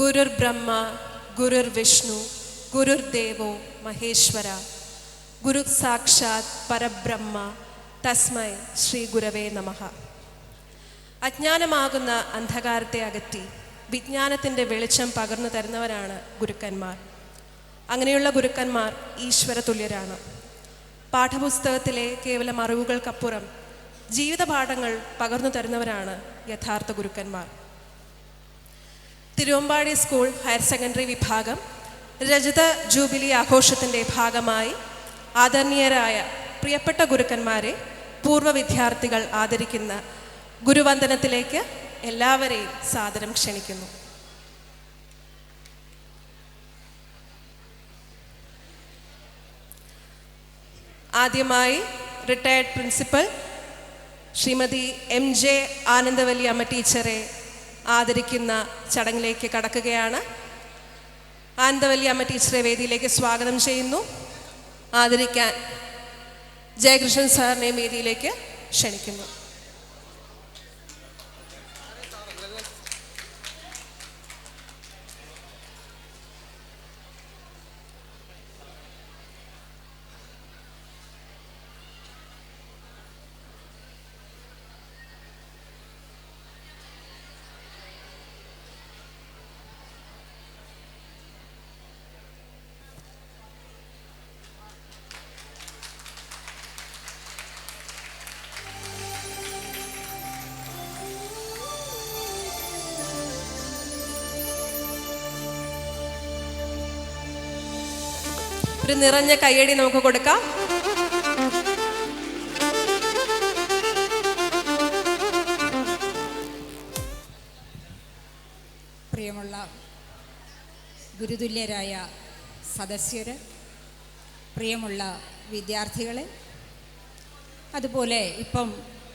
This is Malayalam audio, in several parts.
ഗുരുർ ബ്രഹ്മ ഗുരുർ വിഷ്ണു ഗുരുർദേവോ മഹേശ്വര ഗുരു സാക്ഷാത് പരബ്രഹ്മ തസ്മൈ ശ്രീ ഗുരവേ നമഃ. അജ്ഞാനമാകുന്ന അന്ധകാരത്തെ അകറ്റി വിജ്ഞാനത്തിൻ്റെ വെളിച്ചം പകർന്നു തരുന്നവരാണ് ഗുരുക്കന്മാർ. അങ്ങനെയുള്ള ഗുരുക്കന്മാർ ഈശ്വര തുല്യരാണ്. പാഠപുസ്തകത്തിലെ കേവലം അറിവുകൾക്കപ്പുറം ജീവിതപാഠങ്ങൾ പകർന്നു തരുന്നവരാണ് യഥാർത്ഥ ഗുരുക്കന്മാർ. തിരുവമ്പാടി സ്കൂൾ ഹയർ സെക്കൻഡറി വിഭാഗം രജത ജൂബിലി ആഘോഷത്തിൻ്റെ ഭാഗമായി ആദരണീയരായ പ്രിയപ്പെട്ട ഗുരുക്കന്മാരെ പൂർവ്വ വിദ്യാർത്ഥികൾ ആദരിക്കുന്ന ഗുരുവന്ദനത്തിലേക്ക് എല്ലാവരെയും സാദരം ക്ഷണിക്കുന്നു. ആദ്യമായി retired principal Shrimati MJ Anandavalli അമ്മ ടീച്ചറെ ആദരിക്കുന്ന ചടങ്ങിലേക്ക് കടക്കുകയാണ്. ആനന്ദവല്ലി അമ്മ ടീച്ചറെ വേദിയിലേക്ക് സ്വാഗതം ചെയ്യുന്നു. ആദരിക്കാൻ ജയകൃഷ്ണൻ സാറിനെ വേദിയിലേക്ക് ക്ഷണിക്കുന്നു. ഒരു നിറഞ്ഞ കയ്യടി നമുക്ക് കൊടുക്കാം. പ്രിയമുള്ള ഗുരുതുല്യരായ സദസ്യര്, പ്രിയമുള്ള വിദ്യാർത്ഥികളെ, അതുപോലെ ഇപ്പം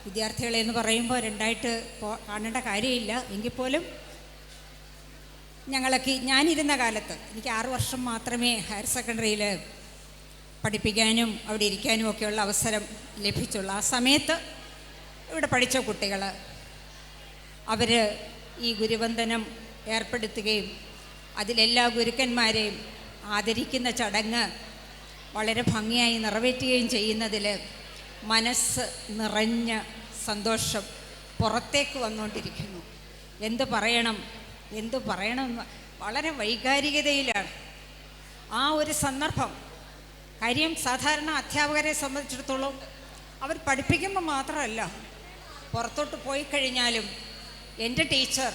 വിദ്യാർത്ഥികളെ എന്ന് പറയുമ്പോൾ രണ്ടായിട്ട് കാണേണ്ട കാര്യമില്ല. എങ്കിൽ പോലും ഞാനിരുന്ന കാലത്ത് എനിക്ക് 6 വർഷം മാത്രമേ ഹയർ സെക്കൻഡറിയിൽ പഠിപ്പിക്കാനും അവിടെ ഇരിക്കാനും ഒക്കെയുള്ള അവസരം ലഭിച്ചുള്ളൂ. ആ സമയത്ത് ഇവിടെ പഠിച്ച കുട്ടികൾ അവർ ഈ ഗുരുവന്ദനം ഏർപ്പെടുത്തുകയും അതിലെല്ലാ ഗുരുക്കന്മാരെയും ആദരിക്കുന്ന ചടങ്ങ് വളരെ ഭംഗിയായി നിറവേറ്റുകയും ചെയ്യുന്നതിൽ മനസ്സ് നിറഞ്ഞ സന്തോഷം പുറത്തേക്ക് വന്നുകൊണ്ടിരിക്കുന്നു. എന്ത് പറയണം വളരെ വൈകാരികതയിലാണ് ആ ഒരു സന്ദർഭം. കാര്യം സാധാരണ അധ്യാപകരെ സംബന്ധിച്ചിടത്തോളം അവർ പഠിപ്പിക്കുമ്പോൾ മാത്രമല്ല, പുറത്തോട്ട് പോയി കഴിഞ്ഞാലും എൻ്റെ ടീച്ചർ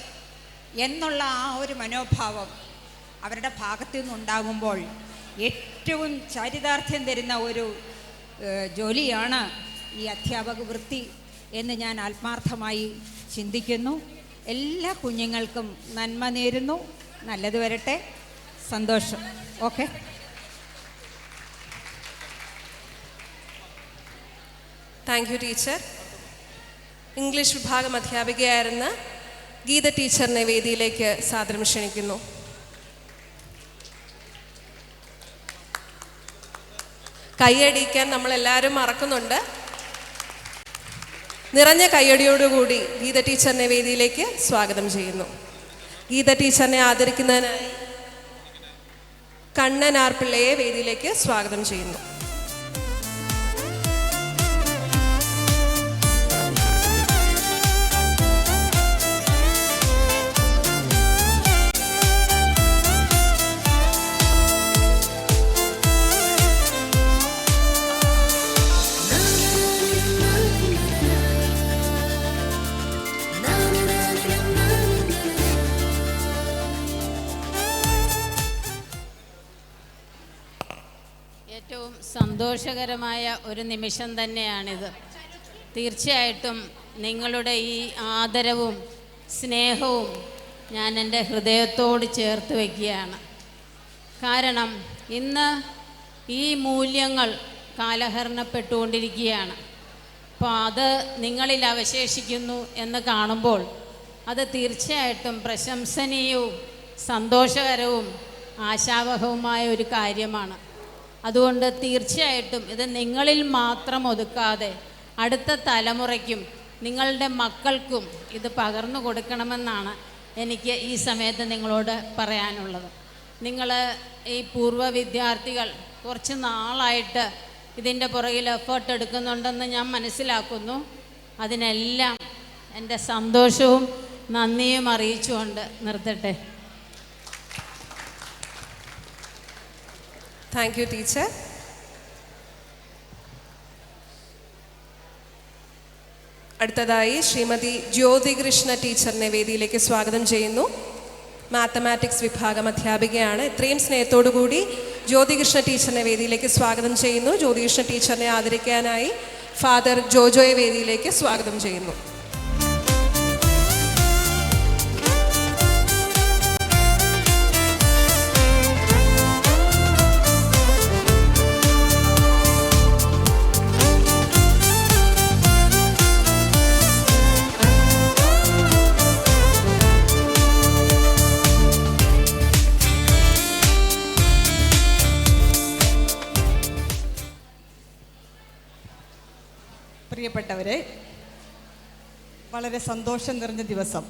എന്നുള്ള ആ ഒരു മനോഭാവം അവരുടെ ഭാഗത്തു നിന്നുണ്ടാകുമ്പോൾ ഏറ്റവും ചാരിതാർത്ഥ്യം തരുന്ന ഒരു ജോലിയാണ് ഈ അധ്യാപക വൃത്തി എന്ന് ഞാൻ ആത്മാർത്ഥമായി ചിന്തിക്കുന്നു. എല്ലാ കുഞ്ഞുങ്ങൾക്കും നന്മ നേരുന്നു. നല്ലത് വരട്ടെ. സന്തോഷം. Okay. Thank you teacher. English വിഭാഗം അധ്യാപികയായിരുന്ന ഗീത ടീച്ചറിനെ വേദിയിലേക്ക് സാദരം ക്ഷണിക്കുന്നു. കൈയടിക്കാൻ നമ്മളെല്ലാവരും മറക്കുന്നുണ്ട്. നിറഞ്ഞ കയ്യടിയോടുകൂടി ഗീത ടീച്ചറിനെ വേദിയിലേക്ക് സ്വാഗതം ചെയ്യുന്നു. ഗീത ടീച്ചറിനെ ആദരിക്കുന്നതിനായി കണ്ണൻ ആർ പിള്ളയെ വേദിയിലേക്ക് സ്വാഗതം ചെയ്യുന്നു. ഏറ്റവും സന്തോഷകരമായ ഒരു നിമിഷം തന്നെയാണിത്. തീർച്ചയായിട്ടും നിങ്ങളുടെ ഈ ആദരവും സ്നേഹവും ഞാൻ എൻ്റെ ഹൃദയത്തോട് ചേർത്ത് വയ്ക്കുകയാണ്. കാരണം ഇന്ന് ഈ മൂല്യങ്ങൾ കാലഹരണപ്പെട്ടുകൊണ്ടിരിക്കുകയാണ്. അപ്പോൾ അത് നിങ്ങളിൽ അവശേഷിക്കുന്നു എന്ന് കാണുമ്പോൾ അത് തീർച്ചയായിട്ടും പ്രശംസനീയവും സന്തോഷകരവും ആശാവഹവുമായ ഒരു കാര്യമാണ്. അതുകൊണ്ട് തീർച്ചയായിട്ടും ഇത് നിങ്ങളിൽ മാത്രം ഒതുക്കാതെ അടുത്ത തലമുറയ്ക്കും നിങ്ങളുടെ മക്കൾക്കും ഇത് പകർന്നു കൊടുക്കണമെന്നാണ് എനിക്ക് ഈ സമയത്ത് നിങ്ങളോട് പറയാനുള്ളത്. നിങ്ങൾ ഈ പൂർവ്വ വിദ്യാർത്ഥികൾ കുറച്ച് നാളായിട്ട് ഇതിൻ്റെ പുറകിൽ എഫേർട്ട് എടുക്കുന്നുണ്ടെന്ന് ഞാൻ മനസ്സിലാക്കുന്നു. അതിനെല്ലാം എൻ്റെ സന്തോഷവും നന്ദിയും അറിയിച്ചുകൊണ്ട് നിർത്തട്ടെ. Thank you teacher. അടുത്തതായി ശ്രീമതി ജ്യോതികൃഷ്ണ ടീച്ചറിനെ വേദിയിലേക്ക് സ്വാഗതം ചെയ്യുന്നു. മാത്തമാറ്റിക്സ് വിഭാഗം അധ്യാപികയാണ്. ഇത്രയും സ്നേഹത്തോടു കൂടി ജ്യോതികൃഷ്ണ ടീച്ചറിനെ വേദിയിലേക്ക് സ്വാഗതം ചെയ്യുന്നു. ജ്യോതികൃഷ്ണ ടീച്ചറിനെ ആദരിക്കാനായി ഫാദർ ജോജോയെ വേദിയിലേക്ക് സ്വാഗതം ചെയ്യുന്നു. പ്രിയപ്പെട്ടവരെ, വളരെ സന്തോഷം നിറഞ്ഞ ദിവസം.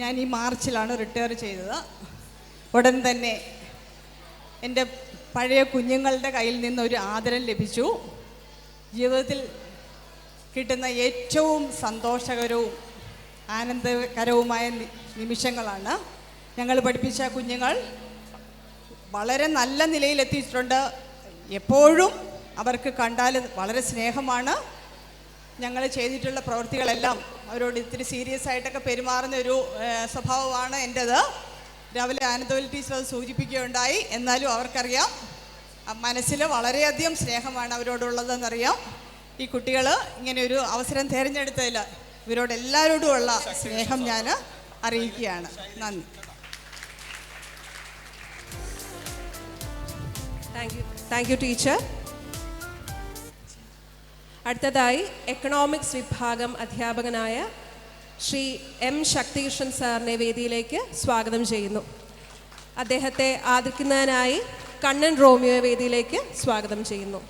ഞാൻ ഈ മാർച്ചിലാണ് റിട്ടയർ ചെയ്തത്. ഉടൻ തന്നെ എൻ്റെ പഴയ കുഞ്ഞുങ്ങളുടെ കയ്യിൽ നിന്നൊരു ആദരം ലഭിച്ചു. ജീവിതത്തിൽ കിട്ടുന്ന ഏറ്റവും സന്തോഷകരവും ആനന്ദകരവുമായ നിമിഷങ്ങളാണ്. ഞങ്ങൾ പഠിപ്പിച്ച കുഞ്ഞുങ്ങൾ വളരെ നല്ല നിലയിലെത്തിയിട്ടുണ്ട്. എപ്പോഴും അവർക്ക് കണ്ടാൽ വളരെ സ്നേഹമാണ്. ഞങ്ങൾ ചെയ്തിട്ടുള്ള പ്രവൃത്തികളെല്ലാം അവരോട് ഇത്തിരി സീരിയസ് ആയിട്ടൊക്കെ പെരുമാറുന്ന ഒരു സ്വഭാവമാണ് എൻ്റേത്. രാവിലെ ആനന്ദവല്ലി ടീച്ചർ അത് സൂചിപ്പിക്കുകയുണ്ടായി. എന്നാലും അവർക്കറിയാം മനസ്സിൽ വളരെയധികം സ്നേഹമാണ് അവരോടുള്ളതെന്നറിയാം. ഈ കുട്ടികൾ ഇങ്ങനെയൊരു അവസരം തിരഞ്ഞെടുത്തതിൽ ഇവരോടെല്ലാവരോടുമുള്ള സ്നേഹം ഞാൻ അറിയിക്കുകയാണ്. നന്ദി. Thank you teacher. അടുത്തതായി എക്കണോമിക്സ് വിഭാഗം അധ്യാപകനായ ശ്രീ എം ശക്തികൃഷ്ണൻ സാറിനെ വേദിയിലേക്ക് സ്വാഗതം ചെയ്യുന്നു. അദ്ദേഹത്തെ ആദരിക്കുന്നതിനായി കണ്ണൻ റോമിയോ വേദിയിലേക്ക് സ്വാഗതം ചെയ്യുന്നു.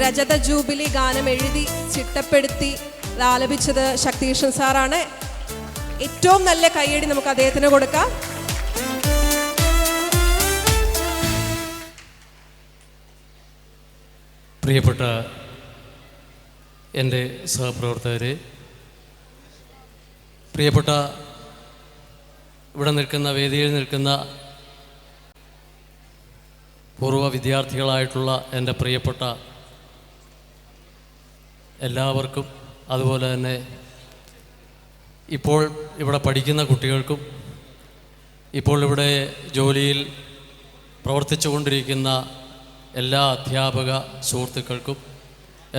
രജത ജൂബിലി ഗാനം എഴുതി ചിട്ടപ്പെടുത്തി ആലപിച്ചത് ശക്തികൃഷ്ണൻ സാറാണ്. ഏറ്റവും നല്ല കയ്യടി നമുക്ക് അദ്ദേഹത്തിന് കൊടുക്കാം. പ്രിയപ്പെട്ട എൻ്റെ സഹപ്രവർത്തകരെ, പ്രിയപ്പെട്ട ഇവിടെ നിൽക്കുന്ന വേദിയിൽ നിൽക്കുന്ന പൂർവ്വ വിദ്യാർത്ഥികളായിട്ടുള്ള എൻ്റെ പ്രിയപ്പെട്ട എല്ലാവർക്കും, അതുപോലെ തന്നെ ഇപ്പോൾ ഇവിടെ പഠിക്കുന്ന കുട്ടികൾക്കും ഇപ്പോൾ ഇവിടെ ജോലിയിൽ പ്രവർത്തിച്ചു കൊണ്ടിരിക്കുന്ന എല്ലാ അധ്യാപക സുഹൃത്തുക്കൾക്കും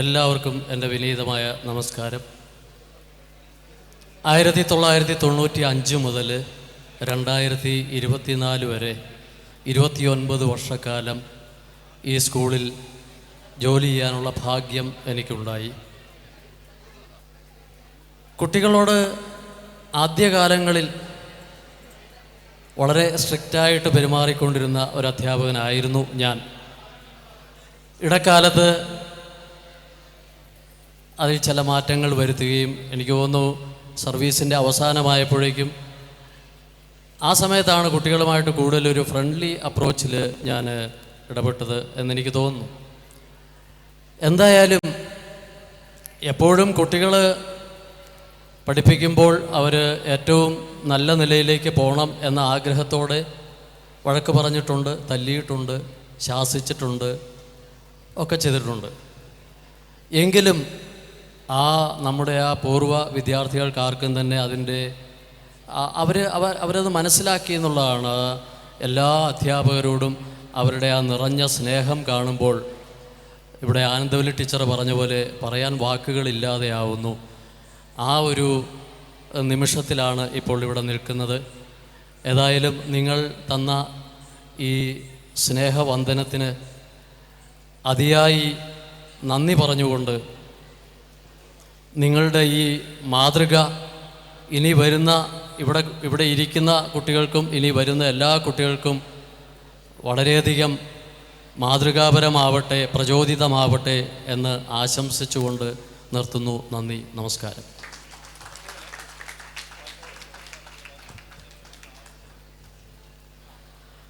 എല്ലാവർക്കും എൻ്റെ വിനീതമായ നമസ്കാരം. 1995 മുതൽ 2024 വരെ 29 വർഷക്കാലം ഈ സ്കൂളിൽ ജോലി ചെയ്യാനുള്ള ഭാഗ്യം എനിക്കുണ്ടായി. കുട്ടികളോട് ആദ്യകാലങ്ങളിൽ വളരെ സ്ട്രിക്റ്റായിട്ട് പെരുമാറിക്കൊണ്ടിരുന്ന ഒരു അധ്യാപകനായിരുന്നു ഞാൻ. ഇടക്കാലത്ത് അതിൽ ചില മാറ്റങ്ങൾ വരുത്തുകയും എനിക്ക് തോന്നുന്നു സർവീസിൻ്റെ അവസാനമായപ്പോഴേക്കും ആ സമയത്താണ് കുട്ടികളുമായിട്ട് കൂടുതലൊരു ഫ്രണ്ട്ലി അപ്രോച്ചിൽ ഞാൻ ഇടപെട്ടത് എന്നെനിക്ക് തോന്നുന്നു. എന്തായാലും എപ്പോഴും കുട്ടികൾ പഠിപ്പിക്കുമ്പോൾ അവർ ഏറ്റവും നല്ല നിലയിലേക്ക് പോകണം എന്ന ആഗ്രഹത്തോടെ വഴക്ക് പറഞ്ഞിട്ടുണ്ട്, തല്ലിയിട്ടുണ്ട്, ശാസിച്ചിട്ടുണ്ട്, ഒക്കെ ചെയ്തിട്ടുണ്ട്. എങ്കിലും നമ്മുടെ പൂർവ്വ വിദ്യാർത്ഥികൾക്കാർക്കും തന്നെ അതിൻ്റെ അവരത് മനസ്സിലാക്കി എന്നുള്ളതാണ്. എല്ലാ അധ്യാപകരോടും അവരുടെ ആ നിറഞ്ഞ സ്നേഹം കാണുമ്പോൾ ഇവിടെ ആനന്ദവല്ലി ടീച്ചർ പറഞ്ഞ പോലെ പറയാൻ വാക്കുകളില്ലാതെയാവുന്നു. ആ ഒരു നിമിഷത്തിലാണ് ഇപ്പോൾ ഇവിടെ നിൽക്കുന്നത്. ഏതായാലും നിങ്ങൾ തന്ന ഈ സ്നേഹവന്ദനത്തിന് അതിയായി നന്ദി പറഞ്ഞുകൊണ്ട് നിങ്ങളുടെ ഈ മാതൃക ഇനി വരുന്ന ഇവിടെ ഇരിക്കുന്ന കുട്ടികൾക്കും ഇനി വരുന്ന എല്ലാ കുട്ടികൾക്കും വളരെയധികം മാതൃകാപരമാവട്ടെ, പ്രചോദിതമാവട്ടെ എന്ന് ആശംസിച്ചുകൊണ്ട് നിർത്തുന്നു. നന്ദി, നമസ്കാരം.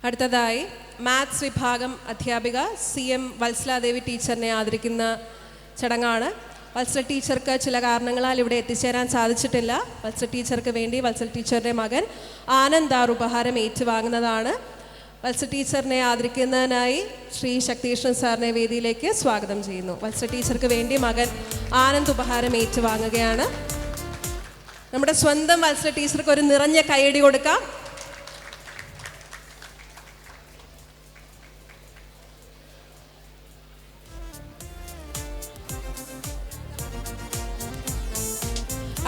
അടുത്തതായി മാത്സ് വിഭാഗം അധ്യാപിക CM വത്സലാദേവി ടീച്ചറിനെ ആദരിക്കുന്ന ചടങ്ങാണ്. വത്സല ടീച്ചർക്ക് ചില കാരണങ്ങളാൽ ഇവിടെ എത്തിച്ചേരാൻ സാധിച്ചിട്ടില്ല. വത്സല ടീച്ചർക്ക് വേണ്ടി വത്സല ടീച്ചറുടെ മകൻ ആനന്ദാർ ഉപഹാരം ഏറ്റുവാങ്ങുന്നതാണ്. വത്സല ടീച്ചറിനെ ആദരിക്കുന്നതിനായി ശ്രീ ശക്തികൃഷ്ണൻ സാറിനെ വേദിയിലേക്ക് സ്വാഗതം ചെയ്യുന്നു. വത്സല ടീച്ചർക്ക് വേണ്ടി മകൻ ആനന്ദ് ഉപഹാരം ഏറ്റുവാങ്ങുകയാണ്. നമ്മുടെ സ്വന്തം വത്സല ടീച്ചർക്ക് ഒരു നിറഞ്ഞ കൈയടി കൊടുക്കാം.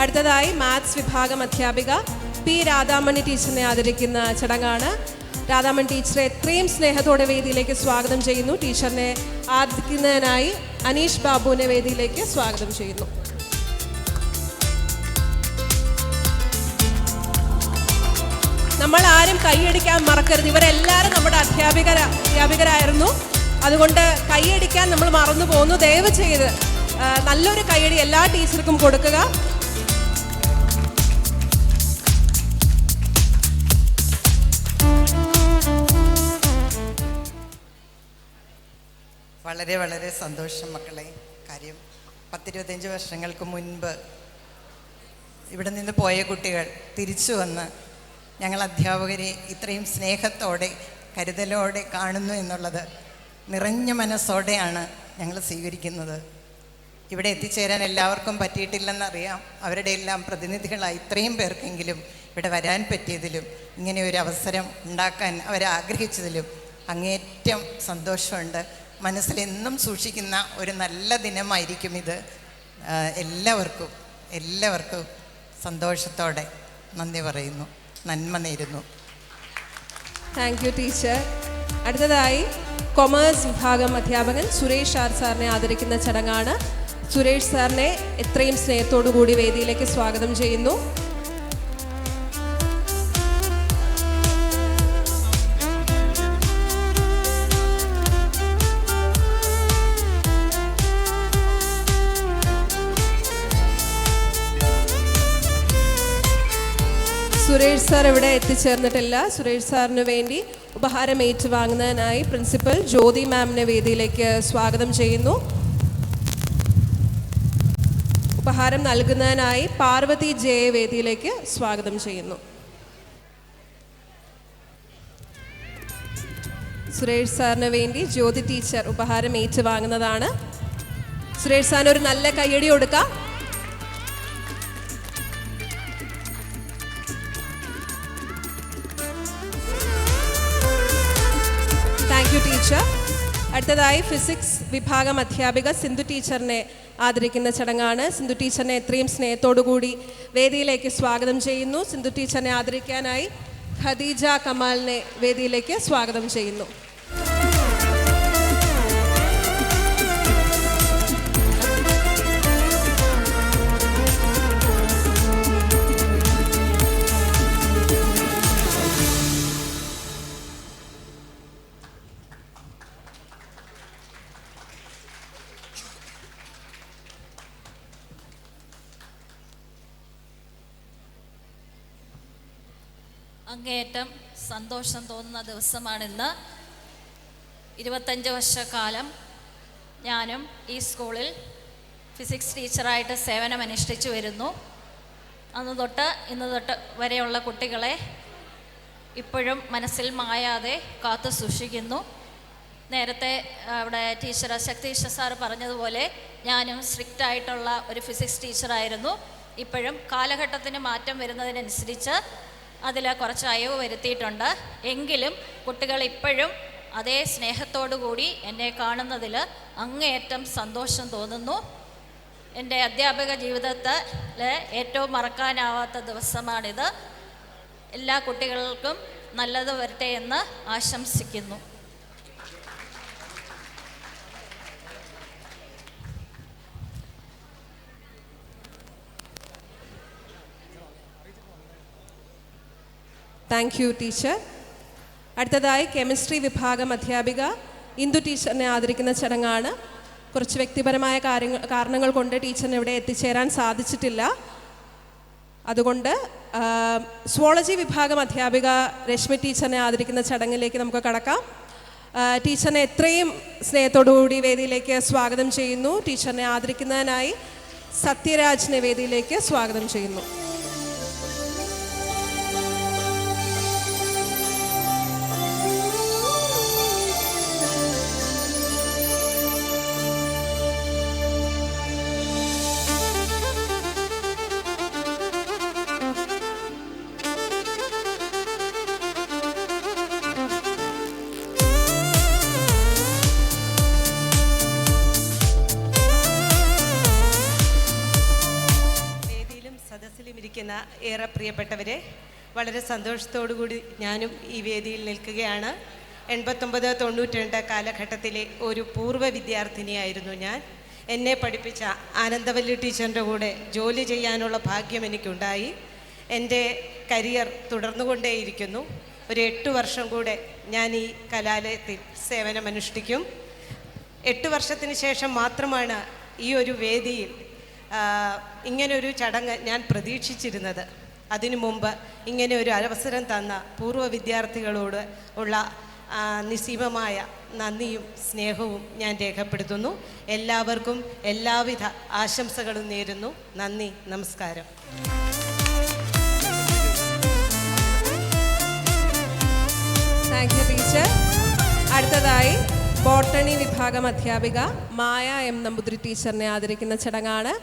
അടുത്തതായി മാത്സ് വിഭാഗം അധ്യാപിക P രാധാമണി ടീച്ചറിനെ ആദരിക്കുന്ന ചടങ്ങാണ്. രാധാമണി ടീച്ചറെ എത്രയും സ്നേഹത്തോടെ വേദിയിലേക്ക് സ്വാഗതം ചെയ്യുന്നു. ടീച്ചറിനെ ആദരിക്കുന്നതിനായി അനീഷ് ബാബുവിനെ വേദിയിലേക്ക് സ്വാഗതം ചെയ്യുന്നു. നമ്മൾ ആരും കൈയടിക്കാൻ മറക്കരുത്. ഇവരെല്ലാവരും നമ്മുടെ അധ്യാപികരായിരുന്നു. അതുകൊണ്ട് കൈയടിക്കാൻ നമ്മൾ മറന്നു പോകുന്നു. ദയവ് ചെയ്ത് നല്ലൊരു കൈയടി എല്ലാ ടീച്ചർക്കും കൊടുക്കുക. വളരെ വളരെ സന്തോഷം മക്കളെ. കാര്യം 10-25 വർഷങ്ങൾക്ക് മുൻപ് ഇവിടെ നിന്ന് പോയ കുട്ടികൾ തിരിച്ചു വന്ന് ഞങ്ങൾ അധ്യാപകരെ ഇത്രയും സ്നേഹത്തോടെ കരുതലോടെ കാണുന്നു എന്നുള്ളത് നിറഞ്ഞ മനസ്സോടെയാണ് ഞങ്ങൾ സ്വീകരിക്കുന്നത്. ഇവിടെ എത്തിച്ചേരാൻ എല്ലാവർക്കും പറ്റിയിട്ടില്ലെന്നറിയാം. അവരുടെ എല്ലാം പ്രതിനിധികളായി ഇത്രയും പേർക്കെങ്കിലും ഇവിടെ വരാൻ പറ്റിയതിലും ഇങ്ങനെ ഒരു അവസരം ഉണ്ടാക്കാൻ അവരാഗ്രഹിച്ചതിലും അങ്ങേറ്റം സന്തോഷമുണ്ട്. മനസ്സിലെന്നും സൂക്ഷിക്കുന്ന ഒരു നല്ല ദിനമായിരിക്കും ഇത്. എല്ലാവർക്കും സന്തോഷത്തോടെ നന്ദി പറയുന്നു, നന്മ നേരുന്നു. Thank you teacher. അടുത്തതായി കൊമേഴ്സ് വിഭാഗം അധ്യാപകൻ സുരേഷ് സാറിനെ ആദരിക്കുന്ന ചടങ്ങാണ്. സുരേഷ് സാറിനെ എത്രയും സ്നേഹത്തോടു കൂടി വേദിയിലേക്ക് സ്വാഗതം ചെയ്യുന്നു. സുരേഷ് സാർ ഇവിടെ എത്തിച്ചേർന്നിട്ടില്ല. സുരേഷ് സാറിന് വേണ്ടി ഉപഹാരം ഏറ്റുവാങ്ങുന്നതിനായി പ്രിൻസിപ്പൽ ജ്യോതി മാമിനെ വേദിയിലേക്ക് സ്വാഗതം ചെയ്യുന്നു. ഉപഹാരം നൽകുന്നതിനായി പാർവതി ജയെ വേദിയിലേക്ക് സ്വാഗതം ചെയ്യുന്നു. സുരേഷ് സാറിന് വേണ്ടി ജ്യോതി ടീച്ചർ ഉപഹാരം ഏറ്റുവാങ്ങുന്നതാണ്. സുരേഷ് സാറിന് ഒരു നല്ല കയ്യടി കൊടുക്കാം. Thank you teacher. അടുത്തതായി ഫിസിക്സ് വിഭാഗം അധ്യാപിക സിന്ധു ടീച്ചറിനെ ആദരിക്കുന്ന ചടങ്ങാണ്. സിന്ധു ടീച്ചറിനെ എത്രയും സ്നേഹത്തോടു കൂടി വേദിയിലേക്ക് സ്വാഗതം ചെയ്യുന്നു. സിന്ധു ടീച്ചറിനെ ആദരിക്കാനായി ഖദീജ കമാലിനെ വേദിയിലേക്ക് സ്വാഗതം ചെയ്യുന്നു. അങ്ങേയറ്റം സന്തോഷം തോന്നുന്ന ദിവസമാണിന്ന്. 25 വർഷക്കാലം ഞാനും ഈ സ്കൂളിൽ ഫിസിക്സ് ടീച്ചറായിട്ട് സേവനമനുഷ്ഠിച്ചു വരുന്നു. അന്ന് തൊട്ട് ഇന്ന് തൊട്ട് വരെയുള്ള കുട്ടികളെ ഇപ്പോഴും മനസ്സിൽ മായാതെ കാത്തു സൂക്ഷിക്കുന്നു. നേരത്തെ അവിടെ ടീച്ചർ ശക്തികൃഷ്ണ സാറ് പറഞ്ഞതുപോലെ ഞാനും സ്ട്രിക്റ്റായിട്ടുള്ള ഒരു ഫിസിക്സ് ടീച്ചറായിരുന്നു. ഇപ്പോഴും കാലഘട്ടത്തിന് മാറ്റം വരുന്നതിനനുസരിച്ച് അതിൽ കുറച്ച് അയവ് വരുത്തിയിട്ടുണ്ട്. എങ്കിലും കുട്ടികൾ ഇപ്പോഴും അതേ സ്നേഹത്തോടു കൂടി എന്നെ കാണുന്നതിൽ അങ്ങേയറ്റം സന്തോഷം തോന്നുന്നു. എൻ്റെ അധ്യാപക ജീവിതത്തിൽ ഏറ്റവും മറക്കാനാവാത്ത ദിവസമാണിത്. എല്ലാ കുട്ടികൾക്കും നല്ലത് വരട്ടെ എന്ന് ആശംസിക്കുന്നു. Thank you teacher. അടുത്തതായി കെമിസ്ട്രി വിഭാഗം അധ്യാപിക ഇന്ദു ടീച്ചറിനെ ആദരിക്കുന്ന ചടങ്ങാണ്. കുറച്ച് വ്യക്തിപരമായ കാരണങ്ങൾ കൊണ്ട് ടീച്ചറിന് ഇവിടെ എത്തിച്ചേരാൻ സാധിച്ചിട്ടില്ല. അതുകൊണ്ട് സുവോളജി വിഭാഗം അധ്യാപിക രശ്മി ടീച്ചറിനെ ആദരിക്കുന്ന ചടങ്ങിലേക്ക് നമുക്ക് കടക്കാം. ടീച്ചറിനെ എത്രയും സ്നേഹത്തോടുകൂടി വേദിയിലേക്ക് സ്വാഗതം ചെയ്യുന്നു. ടീച്ചറിനെ ആദരിക്കുന്നതിനായി സത്യരാജിനെ വേദിയിലേക്ക് സ്വാഗതം ചെയ്യുന്നു. ഇരിക്കുന്ന ഏറെ പ്രിയപ്പെട്ടവരെ, വളരെ സന്തോഷത്തോടുകൂടി ഞാനും ഈ വേദിയിൽ നിൽക്കുകയാണ്. 89-92 കാലഘട്ടത്തിലെ ഒരു പൂർവ്വ വിദ്യാർത്ഥിനിയായിരുന്നു ഞാൻ. എന്നെ പഠിപ്പിച്ച ആനന്ദവല്ലി ടീച്ചറിൻ്റെ കൂടെ ജോലി ചെയ്യാനുള്ള ഭാഗ്യം എനിക്കുണ്ടായി. എൻ്റെ കരിയർ തുടർന്നുകൊണ്ടേയിരിക്കുന്നു. ഒരു 8 വർഷം കൂടെ ഞാൻ ഈ കലാലയത്തിൽ സേവനമനുഷ്ഠിക്കും. 8 വർഷത്തിന് ശേഷം മാത്രമാണ് ഈ ഒരു വേദിയിൽ ഇങ്ങനൊരു ചടങ്ങ് ഞാൻ പ്രതീക്ഷിച്ചിരുന്നത്. അതിനു മുമ്പ് ഇങ്ങനെ ഒരു അവസരം തന്ന പൂർവ്വ വിദ്യാർത്ഥികളോട് ഉള്ള നിസ്സീമമായ നന്ദിയും സ്നേഹവും ഞാൻ രേഖപ്പെടുത്തുന്നു. എല്ലാവർക്കും എല്ലാവിധ ആശംസകളും നേരുന്നു. നന്ദി, നമസ്കാരം. Thank you teacher. അടുത്തതായി ബോട്ടണി വിഭാഗം അധ്യാപിക മായ എം നമ്പൂതിരി ടീച്ചറിനെ ആദരിക്കുന്ന ചടങ്ങാണ്.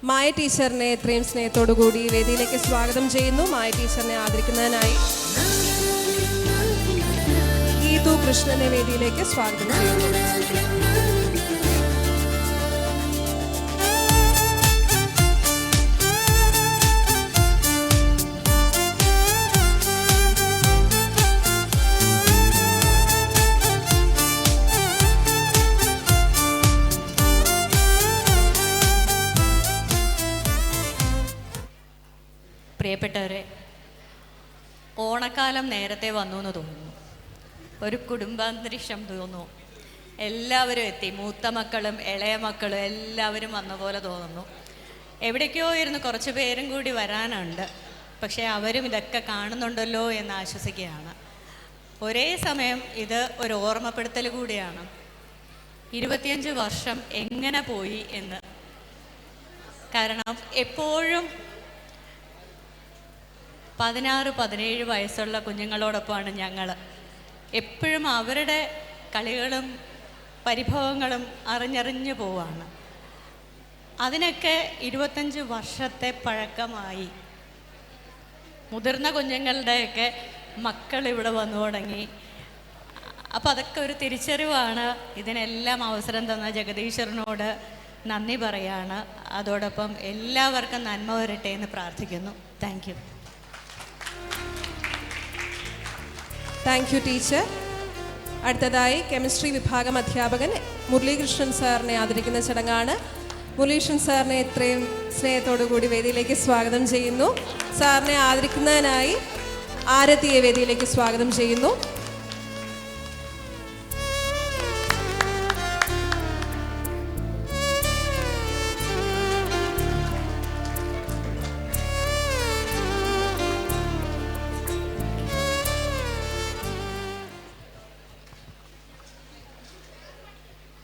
മായ ടീച്ചറിനെ എത്രയും സ്നേഹത്തോടു കൂടി വേദിയിലേക്ക് സ്വാഗതം ചെയ്യുന്നു. മായ ടീച്ചറിനെ ആദരിക്കുന്നതിനായി ഗീതു കൃഷ്ണനെ വേദിയിലേക്ക് സ്വാഗതം ചെയ്യുന്നു. പ്രിയപ്പെട്ടവരെ, ഓണക്കാലം നേരത്തെ വന്നു എന്ന് തോന്നുന്നു. ഒരു കുടുംബാന്തരീക്ഷം തോന്നുന്നു. എല്ലാവരും എത്തി. മൂത്ത മക്കളും ഇളയ മക്കളും എല്ലാവരും വന്ന പോലെ തോന്നുന്നു. എവിടേക്കോ ഇരുന്ന് കുറച്ച് പേരും കൂടി വരാനുണ്ട്. പക്ഷേ അവരും ഇതൊക്കെ കാണുന്നുണ്ടല്ലോ എന്ന് ആശ്വസിക്കുകയാണ്. ഒരേ സമയം ഇത് ഒരു ഓർമ്മപ്പെടുത്തൽ കൂടിയാണ്. 25 വർഷം എങ്ങനെ പോയി എന്ന്. കാരണം എപ്പോഴും 16-17 വയസ്സുള്ള കുഞ്ഞുങ്ങളോടൊപ്പമാണ് ഞങ്ങൾ. എപ്പോഴും അവരുടെ കളികളും പരിഭവങ്ങളും അറിഞ്ഞറിഞ്ഞു പോവാണ്. അതിനൊക്കെ 25 വർഷത്തെ പഴക്കമായി. മുതിർന്ന കുഞ്ഞുങ്ങളുടെയൊക്കെ മക്കൾ ഇവിടെ വന്നു തുടങ്ങി. അപ്പോൾ അതൊക്കെ ഒരു തിരിച്ചറിവാണ്. ഇതിനെല്ലാം അവസരം തന്ന ജഗദീശ്വരനോട് നന്ദി പറയാണ്. അതോടൊപ്പം എല്ലാവർക്കും നന്മ വരട്ടെ എന്ന് പ്രാർത്ഥിക്കുന്നു. Thank you. Thank you teacher. അടുത്തതായി കെമിസ്ട്രി വിഭാഗം അധ്യാപകൻ മുരളീകൃഷ്ണൻ സാറിനെ ആദരിക്കുന്ന ചടങ്ങാണ്. മുരളീകൃഷ്ണൻ സാറിനെ എത്രയും സ്നേഹത്തോടു കൂടി വേദിയിലേക്ക് സ്വാഗതം ചെയ്യുന്നു. സാറിനെ ആദരിക്കുന്നതിനായി ആരതിയെ വേദിയിലേക്ക് സ്വാഗതം ചെയ്യുന്നു.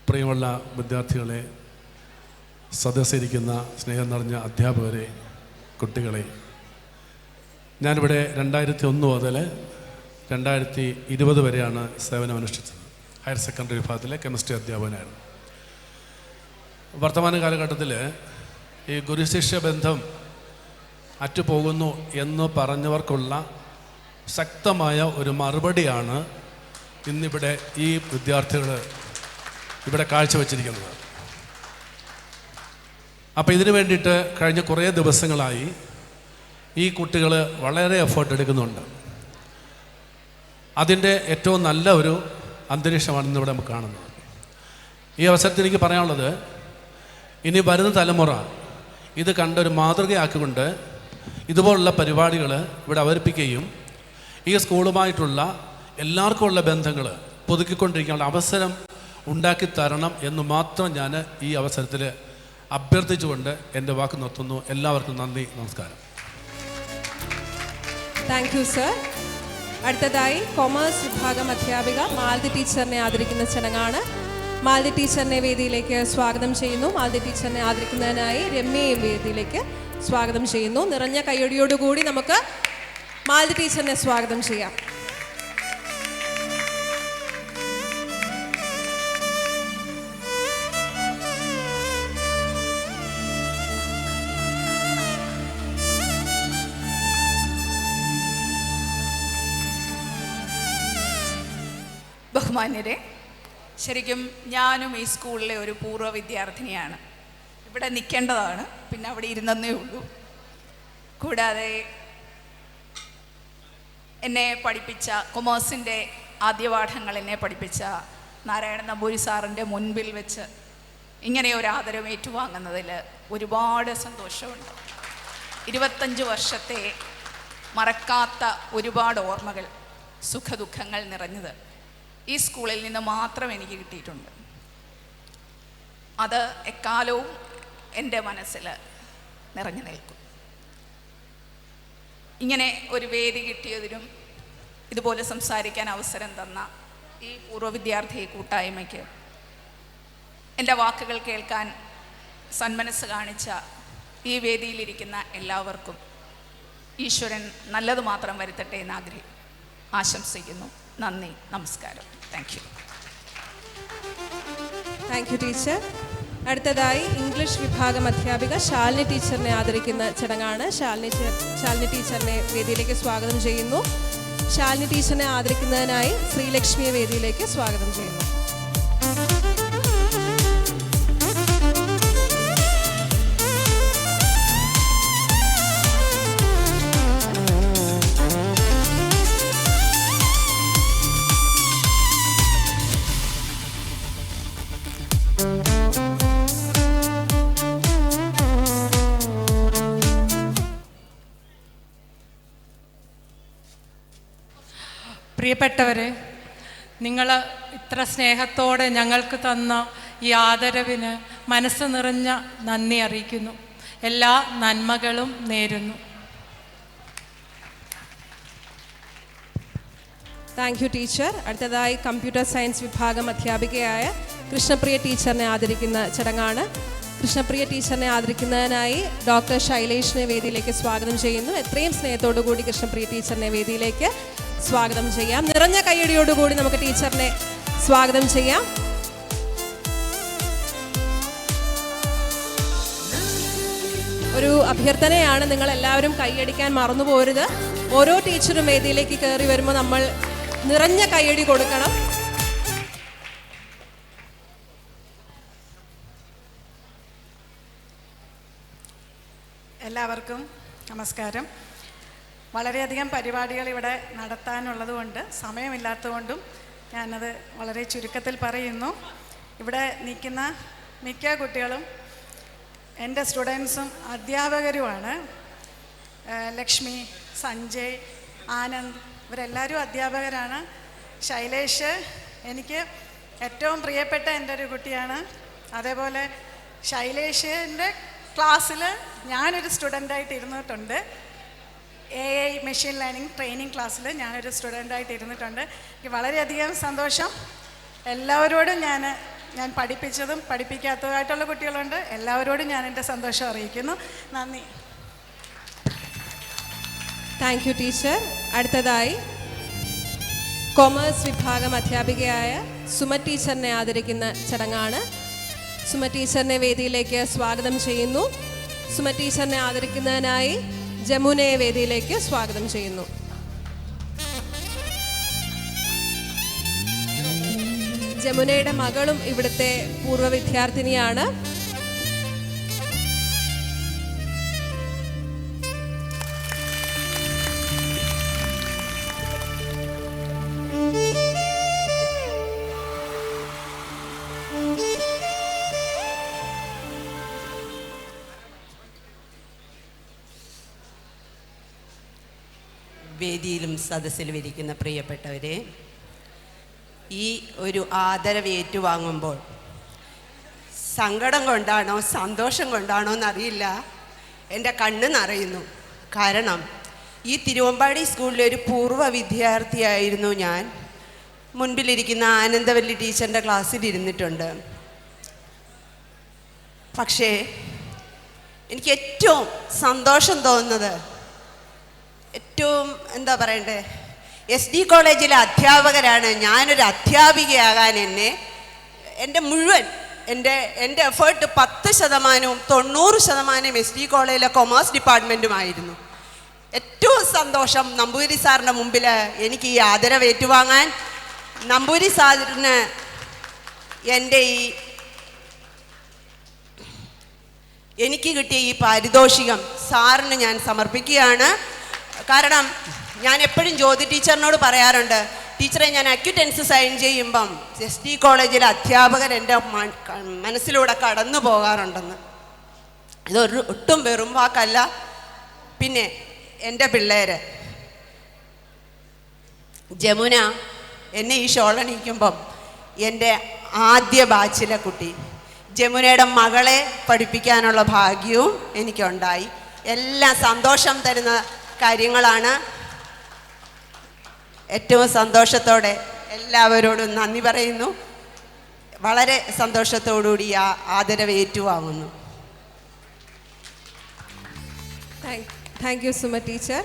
പ്രിയമുള്ള വിദ്യാർത്ഥികളെ, സദസ്സിരിക്കുന്ന സ്നേഹം നിറഞ്ഞ അധ്യാപകരെ, കുട്ടികളെ, ഞാനിവിടെ 2001 മുതൽ 2020 വരെയാണ് സേവനമനുഷ്ഠിച്ചത്. ഹയർ സെക്കൻഡറി വിഭാഗത്തിലെ കെമിസ്ട്രി അധ്യാപകനായിരുന്നു. വർത്തമാന കാലഘട്ടത്തിൽ ഈ ഗുരുശിഷ്യ ബന്ധം അറ്റുപോകുന്നു എന്ന് പറഞ്ഞവർക്കുള്ള ശക്തമായ ഒരു മറുപടിയാണ് ഇന്നിവിടെ ഈ വിദ്യാർത്ഥികൾ ഇവിടെ കാഴ്ചവെച്ചിരിക്കുന്നത്. അപ്പോൾ ഇതിനു വേണ്ടിയിട്ട് കഴിഞ്ഞ കുറേ ദിവസങ്ങളായി ഈ കുട്ടികൾ വളരെ എഫേർട്ട് എടുക്കുന്നുണ്ട്. അതിൻ്റെ ഏറ്റവും നല്ല ഒരു അന്തരീക്ഷമാണ് ഇന്നിവിടെ നമുക്ക് കാണുന്നത്. ഈ അവസരത്തിൽ എനിക്ക് പറയാനുള്ളത്, ഇനി വരുന്ന തലമുറ ഇത് കണ്ടൊരു മാതൃകയാക്കിക്കൊണ്ട് ഇതുപോലുള്ള പരിപാടികൾ ഇവിടെ അവതരിപ്പിക്കുകയും ഈ സ്കൂളുമായിട്ടുള്ള എല്ലാവർക്കും ഉള്ള ബന്ധങ്ങൾ പുതുക്കിക്കൊണ്ടിരിക്കാനുള്ള അവസരം ഉണ്ടാക്കി തരണം എന്ന് മാത്രം ഞാൻ ഈ അവസരത്തിൽ അഭ്യർത്ഥിച്ചുകൊണ്ട് എൻ്റെ വാക്ക് നിർത്തുന്നു. എല്ലാവർക്കും നന്ദി, നമസ്കാരം. Thank you sir. അടുത്തതായി കൊമേഴ്സ് വിഭാഗം അധ്യാപിക മാലതി ടീച്ചറിനെ ആദരിക്കുന്ന ചടങ്ങാണ്. മാലതി ടീച്ചറിനെ വേദിയിലേക്ക് സ്വാഗതം ചെയ്യുന്നു. മാലതി ടീച്ചറിനെ ആദരിക്കുന്നതിനായി രമ്യയും വേദിയിലേക്ക് സ്വാഗതം ചെയ്യുന്നു. നിറഞ്ഞ കയ്യടിയോടുകൂടി നമുക്ക് മാലതി ടീച്ചറിനെ സ്വാഗതം ചെയ്യാം. ബഹുമാന്യരെ, ശരിക്കും ഞാനും ഈ സ്കൂളിലെ ഒരു പൂർവ്വ വിദ്യാർത്ഥിനിയാണ്. ഇവിടെ നിൽക്കേണ്ടതാണ്, പിന്നെ അവിടെ ഇരുന്നേ ഉള്ളൂ. കൂടാതെ എന്നെ പഠിപ്പിച്ച കൊമേഴ്സിൻ്റെ ആദ്യ പാഠങ്ങൾ എന്നെ പഠിപ്പിച്ച നാരായണ നമ്പൂരി സാറിൻ്റെ മുൻപിൽ വെച്ച് ഇങ്ങനെ ഒരു ആദരം ഏറ്റുവാങ്ങുന്നതിൽ ഒരുപാട് സന്തോഷമുണ്ട്. 25 വർഷത്തെ മറക്കാത്ത ഒരുപാട് ഓർമ്മകൾ, സുഖദുഃഖങ്ങൾ നിറഞ്ഞത് ഈ സ്കൂളിൽ നിന്ന് മാത്രം എനിക്ക് കിട്ടിയിട്ടുണ്ട്. അത് എക്കാലവും എൻ്റെ മനസ്സിൽ നിറഞ്ഞു നിൽക്കും. ഇങ്ങനെ ഒരു വേദി കിട്ടിയതിനും ഇതുപോലെ സംസാരിക്കാൻ അവസരം തന്ന ഈ പൂർവ്വ വിദ്യാർത്ഥി കൂട്ടായ്മയ്ക്ക്, എൻ്റെ വാക്കുകൾ കേൾക്കാൻ സന്മനസ് കാണിച്ച ഈ വേദിയിലിരിക്കുന്ന എല്ലാവർക്കും ഈശ്വരൻ നല്ലത് മാത്രം വരുത്തട്ടെ എന്ന് ആശംസിക്കുന്നു. നന്ദി, നമസ്കാരം. Thank you. Thank you teacher. അടുത്തതായി ഇംഗ്ലീഷ് വിഭാഗം അധ്യാപിക ശാലിനി ടീച്ചറിനെ ആദരിക്കുന്ന ചടങ്ങാണ്. ശാലിനി ടീച്ചറിനെ വേദിയിലേക്ക് സ്വാഗതം ചെയ്യുന്നു. ശാലിനി ടീച്ചറിനെ ആദരിക്കുന്നതിനായി ശ്രീലക്ഷ്മിയെ വേദിയിലേക്ക് സ്വാഗതം ചെയ്യുന്നു. പ്രിയപ്പെട്ടവരെ, നിങ്ങൾ ഇത്ര സ്നേഹത്തോടെ ഞങ്ങൾക്ക് തന്ന ഈ ആദരവിന് മനസ്സ് നിറഞ്ഞ നന്ദി അറിയിക്കുന്നു. എല്ലാ നന്മകളും നേരുന്നു. Thank you teacher. അടുത്തതായി കമ്പ്യൂട്ടർ സയൻസ് വിഭാഗം അധ്യാപികയായ കൃഷ്ണപ്രിയ ടീച്ചറിനെ ആദരിക്കുന്ന ചടങ്ങാണ്. കൃഷ്ണപ്രിയ ടീച്ചറിനെ ആദരിക്കുന്നതിനായി ഡോക്ടർ ശൈലേഷിനെ വേദിയിലേക്ക് സ്വാഗതം ചെയ്യുന്നു. എത്രയും സ്നേഹത്തോടു കൂടി കൃഷ്ണപ്രിയ ടീച്ചറിനെ വേദിയിലേക്ക് സ്വാഗതം ചെയ്യാം. നിറഞ്ഞ കയ്യടിയോടുകൂടി നമുക്ക് ടീച്ചറിനെ സ്വാഗതം ചെയ്യാം. ഒരു അഭ്യർത്ഥനയാണ്, നിങ്ങൾ എല്ലാവരും കൈയടിക്കാൻ മറന്നു പോരുത്. ഓരോ ടീച്ചറും വേദിയിലേക്ക് കയറി വരുമ്പോൾ നമ്മൾ നിറഞ്ഞ കയ്യടി കൊടുക്കണം. എല്ലാവർക്കും നമസ്കാരം. വളരെയധികം പരിപാടികൾ ഇവിടെ നടത്താനുള്ളതുകൊണ്ട് സമയമില്ലാത്തതുകൊണ്ടും ഞാനത് വളരെ ചുരുക്കത്തിൽ പറയുന്നു. ഇവിടെ നിൽക്കുന്ന മിക്ക കുട്ടികളും എൻ്റെ സ്റ്റുഡൻസും അധ്യാപകരുമാണ്. ലക്ഷ്മി, സഞ്ജയ്, ആനന്ദ് ഇവരെല്ലാവരും അധ്യാപകരാണ്. ശൈലേഷ് എനിക്ക് ഏറ്റവും പ്രിയപ്പെട്ട എൻ്റെ ഒരു കുട്ടിയാണ്. അതേപോലെ ശൈലേഷിൻ്റെ ക്ലാസ്സിൽ ഞാനൊരു സ്റ്റുഡൻ്റായിട്ട് ഇരുന്നിട്ടുണ്ട്. AI മെഷീൻ ലേണിംഗ് ട്രെയിനിങ് ക്ലാസ്സിൽ ഞാനൊരു സ്റ്റുഡൻ്റായിട്ട് ഇരുന്നിട്ടുണ്ട്. എനിക്ക് വളരെയധികം സന്തോഷം. എല്ലാവരോടും ഞാൻ പഠിപ്പിച്ചതും പഠിപ്പിക്കാത്തതുമായിട്ടുള്ള കുട്ടികളുണ്ട്. എല്ലാവരോടും ഞാൻ എൻ്റെ സന്തോഷം അറിയിക്കുന്നു. നന്ദി. Thank you teacher. അടുത്തതായി കൊമേഴ്സ് വിഭാഗം അധ്യാപികയായ സുമ ടീച്ചറിനെ ആദരിക്കുന്ന ചടങ്ങാണ്. സുമ ടീച്ചറിനെ വേദിയിലേക്ക് സ്വാഗതം ചെയ്യുന്നു. സുമ ടീച്ചറിനെ ആദരിക്കുന്നതിനായി ജമുനയെ വേദിയിലേക്ക് സ്വാഗതം ചെയ്യുന്നു. ജമുനയുടെ മകളും ഇവിടുത്തെ പൂർവ്വ വിദ്യാർത്ഥിനിയാണ്. വേദിയിലും സദസ്സിലും ഇരിക്കുന്ന പ്രിയപ്പെട്ടവരെ, ഈ ഒരു ആദരവ് ഏറ്റുവാങ്ങുമ്പോൾ സങ്കടം കൊണ്ടാണോ സന്തോഷം കൊണ്ടാണോ എന്നറിയില്ല, എൻ്റെ കണ്ണ് നിറയുന്നു. കാരണം ഈ തിരുവമ്പാടി സ്കൂളിലെ ഒരു പൂർവ്വ വിദ്യാർത്ഥിയായിരുന്നു ഞാൻ. മുൻപിലിരിക്കുന്ന ആനന്ദവല്ലി ടീച്ചറിൻ്റെ ക്ലാസ്സിലിരുന്നിട്ടുണ്ട്. പക്ഷേ എനിക്ക് ഏറ്റവും സന്തോഷം തോന്നുന്നത്, ഏറ്റവും എന്താ പറയണ്ടേ, SD കോളേജിലെ അധ്യാപകരാണ്. ഞാനൊരു അധ്യാപികയാകാൻ എൻ്റെ മുഴുവൻ എൻ്റെ എഫേർട്ട് 10%, 90% SD കോളേജിലെ കൊമേഴ്സ് ഡിപ്പാർട്ട്മെൻറ്റുമായിരുന്നു. ഏറ്റവും സന്തോഷം നമ്പൂതിരി സാറിൻ്റെ മുമ്പിൽ എനിക്ക് ഈ ആദരവ് ഏറ്റുവാങ്ങാൻ, നമ്പൂതിരി സാറിന് എനിക്ക് കിട്ടിയ ഈ പാരിതോഷികം സാറിന് ഞാൻ സമർപ്പിക്കുകയാണ്. കാരണം ഞാൻ എപ്പോഴും ജ്യോതി ടീച്ചറിനോട് പറയാറുണ്ട്, ടീച്ചറെ ഞാൻ അക്യൂറ്റൻസ് സൈൻ ചെയ്യുമ്പം SD കോളേജിലെ അധ്യാപകർ എൻ്റെ മനസ്സിലൂടെ കടന്നു പോകാറുണ്ടെന്ന്. ഇതൊരു ഒട്ടും വെറും വാക്കല്ല. പിന്നെ എൻ്റെ പിള്ളേർ ജമുന എന്നെ ഈ ഷോളണിക്കുമ്പം എൻ്റെ ആദ്യ ബാച്ചിലെ കുട്ടി ജമുനയുടെ മകളെ പഠിപ്പിക്കാനുള്ള ഭാഗ്യവും എനിക്കുണ്ടായി. എല്ലാം സന്തോഷം തരുന്ന കാര്യങ്ങളാണ്. ഏറ്റവും സന്തോഷത്തോടെ എല്ലാവരോടും നന്ദി പറയുന്നു. വളരെ സന്തോഷത്തോടുകൂടി ആ ആദരവ് ഏറ്റുവാങ്ങുന്നു. Thank you Suma teacher.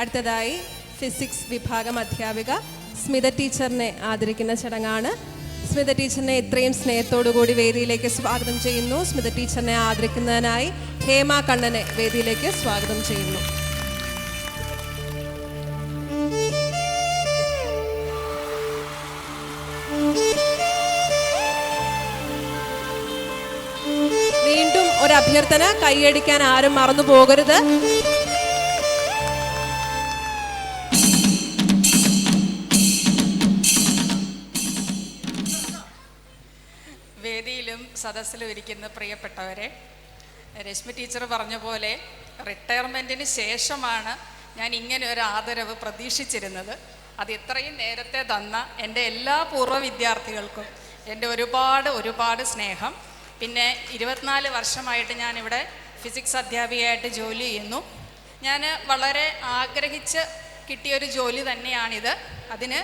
അടുത്തതായി ഫിസിക്സ് വിഭാഗം അധ്യാപിക സ്മിത ടീച്ചറിനെ ആദരിക്കുന്ന ചടങ്ങാണ്. സ്മിത ടീച്ചറിനെ ഇത്രയും സ്നേഹത്തോടുകൂടി വേദിയിലേക്ക് സ്വാഗതം ചെയ്യുന്നു. സ്മിത ടീച്ചറിനെ ആദരിക്കുന്നതിനായി ഹേമ കണ്ണനെ വേദിയിലേക്ക് സ്വാഗതം ചെയ്യുന്നു. വീണ്ടും ഒരു അഭ്യർത്ഥന, കൈയടിക്കാൻ ആരും മറന്നു പോകരുത്. വേദിയിലും സദസ്സിലും ഇരിക്കുന്ന പ്രിയപ്പെട്ടവരെ, രശ്മി ടീച്ചർ പറഞ്ഞ പോലെ റിട്ടയർമെൻറ്റിന് ശേഷമാണ് ഞാൻ ഇങ്ങനെ ഒരു ആദരവ് പ്രതീക്ഷിച്ചിരുന്നത്. അത് ഇത്രയും നേരത്തെ തന്ന എൻ്റെ എല്ലാ പൂർവ്വ വിദ്യാർത്ഥികൾക്കും എൻ്റെ ഒരുപാട് സ്നേഹം. പിന്നെ 24 വർഷമായിട്ട് ഞാനിവിടെ ഫിസിക്സ് അധ്യാപികയായിട്ട് ജോലി ചെയ്യുന്നു. ഞാൻ വളരെ ആഗ്രഹിച്ച് കിട്ടിയൊരു ജോലി തന്നെയാണിത്. അതിന്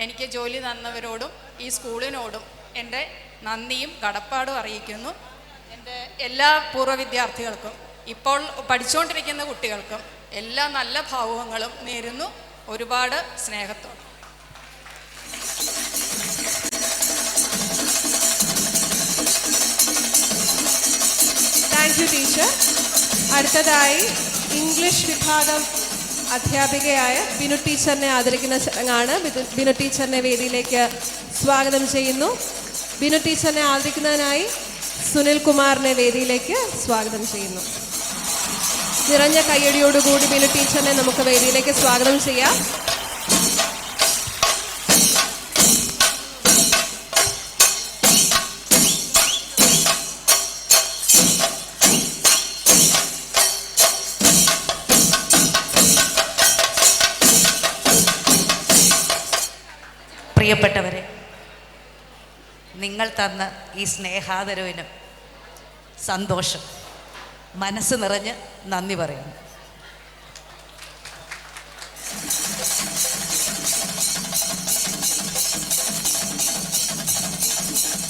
എനിക്ക് ജോലി തന്നവരോടും ഈ സ്കൂളിനോടും എൻ്റെ നന്ദിയും കടപ്പാടും അറിയിക്കുന്നു. എൻ്റെ എല്ലാ പൂർവ്വ വിദ്യാർത്ഥികൾക്കും ഇപ്പോൾ പഠിച്ചുകൊണ്ടിരിക്കുന്ന കുട്ടികൾക്കും എല്ലാ നല്ല ഭാവുകങ്ങളും നേരുന്നു. ഒരുപാട് സ്നേഹത്തോടെ. Thank you teacher. അടുത്തതായി ഇംഗ്ലീഷ് വിഭാഗം അധ്യാപികയായ ബിനു ടീച്ചറിനെ ആദരിക്കുന്ന ചടങ്ങാണ്. ബിനു ടീച്ചറിനെ വേദിയിലേക്ക് സ്വാഗതം ചെയ്യുന്നു. ബിനു ടീച്ചറിനെ ആദരിക്കുന്നതിനായി സുനിൽ കുമാറിനെ വേദിയിലേക്ക് സ്വാഗതം ചെയ്യുന്നു. നിറഞ്ഞ കയ്യടിയോടുകൂടി ബിനു ടീച്ചറിനെ നമുക്ക് വേദിയിലേക്ക് സ്വാഗതം ചെയ്യാം. പ്രിയപ്പെട്ടവരെ, നിങ്ങൾ തന്ന ഈ സ്നേഹാദരവിന് സന്തോഷം, മനസ്സ് നിറഞ്ഞ് നന്ദി പറയുന്നു.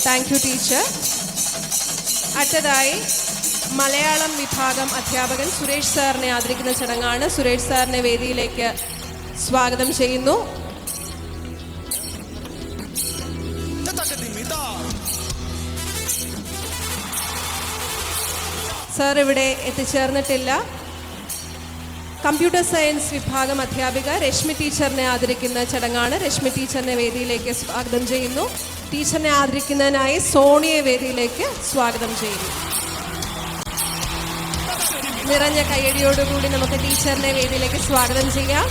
Thank you teacher. അടുത്തതായി മലയാളം വിഭാഗം അധ്യാപകൻ സുരേഷ് സാറിനെ ആദരിക്കുന്ന ചടങ്ങാണ്. സുരേഷ് സാറിനെ വേദിയിലേക്ക് സ്വാഗതം ചെയ്യുന്നു. സാർ ഇവിടെ എത്തിച്ചേർന്നിട്ടില്ല. കമ്പ്യൂട്ടർ സയൻസ് വിഭാഗം അധ്യാപിക രശ്മി ടീച്ചറിനെ ആദരിക്കുന്ന ചടങ്ങാണ്. രശ്മി ടീച്ചറിനെ വേദിയിലേക്ക് സ്വാഗതം ചെയ്യുന്നു. ടീച്ചറിനെ ആദരിക്കുന്നതിനായി സോണിയെ വേദിയിലേക്ക് സ്വാഗതം ചെയ്യുന്നു. നിറഞ്ഞ കയ്യടിയോടുകൂടി നമുക്ക് ടീച്ചറിനെ വേദിയിലേക്ക് സ്വാഗതം ചെയ്യാം.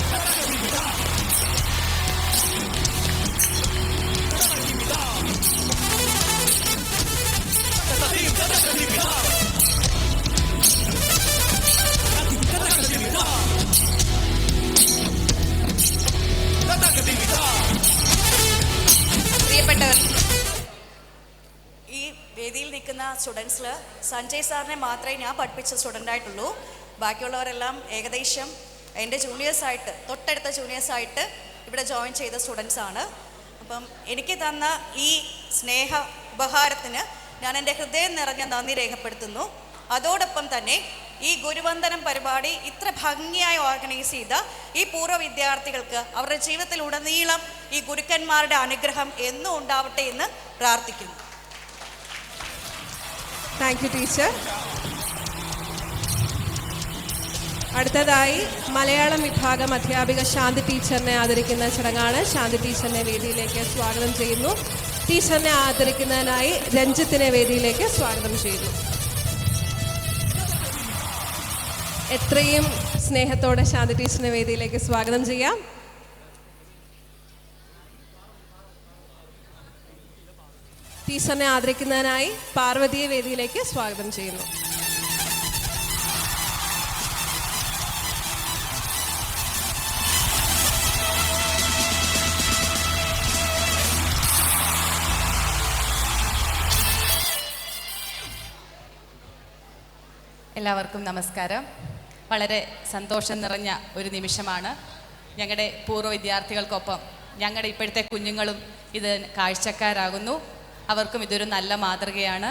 നിൽക്കുന്ന സ്റ്റുഡൻസിൽ സഞ്ജയ് സാറിനെ മാത്രമേ ഞാൻ പഠിപ്പിച്ച സ്റ്റുഡൻ്റായിട്ടുള്ളൂ. ബാക്കിയുള്ളവരെല്ലാം ഏകദേശം എൻ്റെ ജൂനിയേഴ്സായിട്ട്, തൊട്ടടുത്ത ജൂനിയേഴ്സായിട്ട് ഇവിടെ ജോയിൻ ചെയ്ത സ്റ്റുഡൻസാണ്. അപ്പം എനിക്ക് തന്ന ഈ സ്നേഹ ഉപഹാരത്തിന് ഞാൻ എൻ്റെ ഹൃദയം നിറഞ്ഞ നന്ദി രേഖപ്പെടുത്തുന്നു. അതോടൊപ്പം തന്നെ ഈ ഗുരുവന്ദനം പരിപാടി ഇത്ര ഭംഗിയായി ഓർഗനൈസ് ചെയ്ത ഈ പൂർവ്വ വിദ്യാർത്ഥികൾക്ക് അവരുടെ ജീവിതത്തിലുടനീളം ഈ ഗുരുക്കന്മാരുടെ അനുഗ്രഹം എന്നും ഉണ്ടാവട്ടെ എന്ന് പ്രാർത്ഥിക്കുന്നു. Thank you teacher. അടുത്തതായി മലയാളം വിഭാഗം അധ്യാപിക ശാന്തി ടീച്ചറിനെ ആദരിക്കുന്ന ചടങ്ങാണ്. ശാന്തി ടീച്ചറിനെ വേദിയിലേക്ക് സ്വാഗതം ചെയ്യുന്നു. ടീച്ചറിനെ ആദരിക്കുന്നതിനായി രഞ്ജിത്തിനെ വേദിയിലേക്ക് സ്വാഗതം ചെയ്യുന്നു. എത്രയും സ്നേഹത്തോടെ ശാന്തി ടീച്ചറിനെ വേദിയിലേക്ക് സ്വാഗതം ചെയ്യാം. ടീച്ചറിനെ ആദരിക്കുന്നതിനായി പാർവതിയെ വേദിയിലേക്ക് സ്വാഗതം ചെയ്യുന്നു. എല്ലാവർക്കും നമസ്കാരം. വളരെ സന്തോഷം നിറഞ്ഞ ഒരു നിമിഷമാണ്. ഞങ്ങളുടെ പൂർവ്വ വിദ്യാർത്ഥികൾക്കൊപ്പം ഞങ്ങളുടെ ഇപ്പോഴത്തെ കുഞ്ഞുങ്ങളും ഇത് കാഴ്ചക്കാരാകുന്നു. അവർക്കും ഇതൊരു നല്ല മാതൃകയാണ്.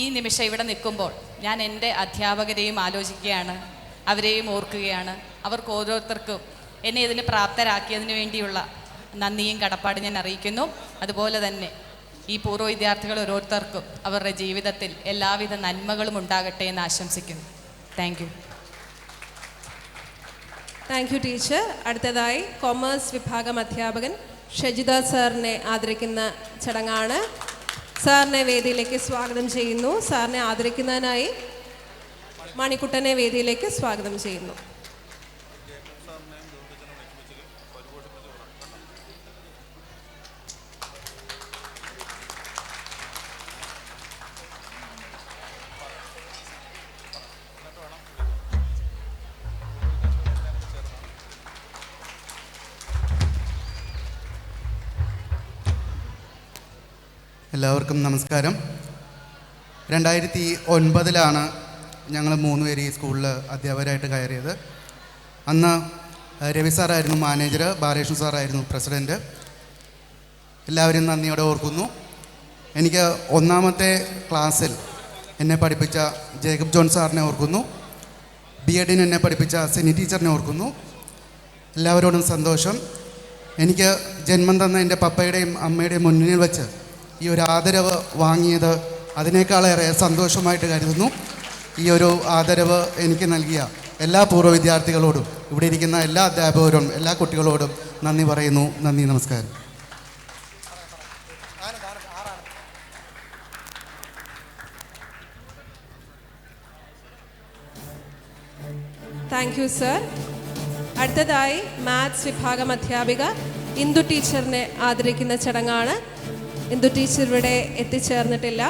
ഈ നിമിഷം ഇവിടെ നിൽക്കുമ്പോൾ ഞാൻ എൻ്റെ അധ്യാപകരെയും ആലോചിക്കുകയാണ്, അവരെയും ഓർക്കുകയാണ്. അവർക്ക് ഓരോരുത്തർക്കും എന്നെ ഇതിന് പ്രാപ്തരാക്കിയതിന് വേണ്ടിയുള്ള നന്ദിയും കടപ്പാടും ഞാൻ അറിയിക്കുന്നു. അതുപോലെ തന്നെ ഈ പൂർവ്വ വിദ്യാർത്ഥികൾ ഓരോരുത്തർക്കും അവരുടെ ജീവിതത്തിൽ എല്ലാവിധ നന്മകളും ഉണ്ടാകട്ടെ എന്ന് ആശംസിക്കുന്നു. Thank you. Thank you teacher. അടുത്തതായി കൊമേഴ്സ് വിഭാഗം അധ്യാപകൻ ഷജിത സാറിനെ ആദരിക്കുന്ന ചടങ്ങാണ്. സാറിനെ വേദിയിലേക്ക് സ്വാഗതം ചെയ്യുന്നു. സാറിനെ ആദരിക്കുന്നതിനായി മണിക്കുട്ടനെ വേദിയിലേക്ക് സ്വാഗതം ചെയ്യുന്നു. എല്ലാവർക്കും നമസ്കാരം. 2009 ഞങ്ങൾ 3 പേര് ഈ സ്കൂളിൽ അധ്യാപകരായിട്ട് കയറിയത്. അന്ന് രവി സാറായിരുന്നു മാനേജർ, ബാലകൃഷ്ണൻ സാറായിരുന്നു പ്രസിഡൻറ്റ്. എല്ലാവരും നന്ദിയോടെ ഓർക്കുന്നു. എനിക്ക് 1ാമത്തെ ക്ലാസ്സിൽ എന്നെ പഠിപ്പിച്ച ജേക്കബ് ജോൺ സാറിനെ ഓർക്കുന്നു. ബി.എഡിന് എന്നെ പഠിപ്പിച്ച സെനി ടീച്ചറിനെ ഓർക്കുന്നു. എല്ലാവരോടും സന്തോഷം. എനിക്ക് ജന്മം തന്ന എൻ്റെ പപ്പയുടെയും അമ്മയുടെയും മുന്നിൽ വെച്ച് ഈ ഒരു ആദരവ് വാങ്ങിയത് അതിനേക്കാളേറെ സന്തോഷമായിട്ട് കരുതുന്നു. ഈ ഒരു ആദരവ് എനിക്ക് നൽകിയ എല്ലാ പൂർവ്വ വിദ്യാർത്ഥികളോടും ഇവിടെ ഇരിക്കുന്ന എല്ലാ അധ്യാപകരോടും എല്ലാ കുട്ടികളോടും നന്ദി പറയുന്നു. നന്ദി, നമസ്കാരം. Thank you sir. അടുത്തതായി മാത്സ് വിഭാഗം അധ്യാപിക ഇന്ദു ടീച്ചറിനെ ആദരിക്കുന്ന ചടങ്ങാണ്. ഇന്ദു ടീച്ചർ ഇവിടെ എത്തിച്ചേർന്നിട്ടില്ല.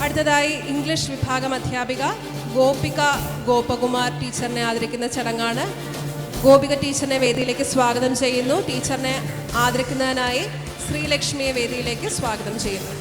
അടുത്തതായി ഇംഗ്ലീഷ് വിഭാഗം അധ്യാപിക ഗോപിക ഗോപകുമാർ ടീച്ചറിനെ ആദരിക്കുന്ന ചടങ്ങാണ്. ഗോപിക ടീച്ചറിനെ വേദിയിലേക്ക് സ്വാഗതം ചെയ്യുന്നു. ടീച്ചറിനെ ആദരിക്കുന്നതിനായി ശ്രീലക്ഷ്മിയെ വേദിയിലേക്ക് സ്വാഗതം ചെയ്യുന്നു.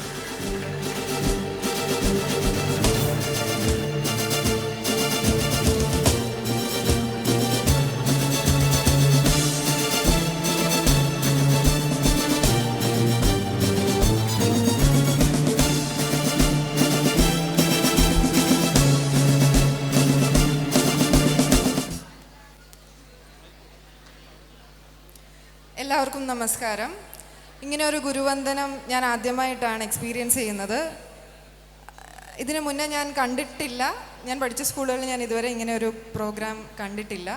എല്ലാവർക്കും നമസ്കാരം. ഇങ്ങനെ ഒരു ഗുരുവന്ദനം ഞാൻ ആദ്യമായിട്ടാണ് എക്സ്പീരിയൻസ് ചെയ്യുന്നത്. ഇതിനു മുന്നേ ഞാൻ കണ്ടിട്ടില്ല. ഞാൻ പഠിച്ച സ്കൂളുകളിൽ ഞാൻ ഇതുവരെ ഇങ്ങനെ ഒരു പ്രോഗ്രാം കണ്ടിട്ടില്ല.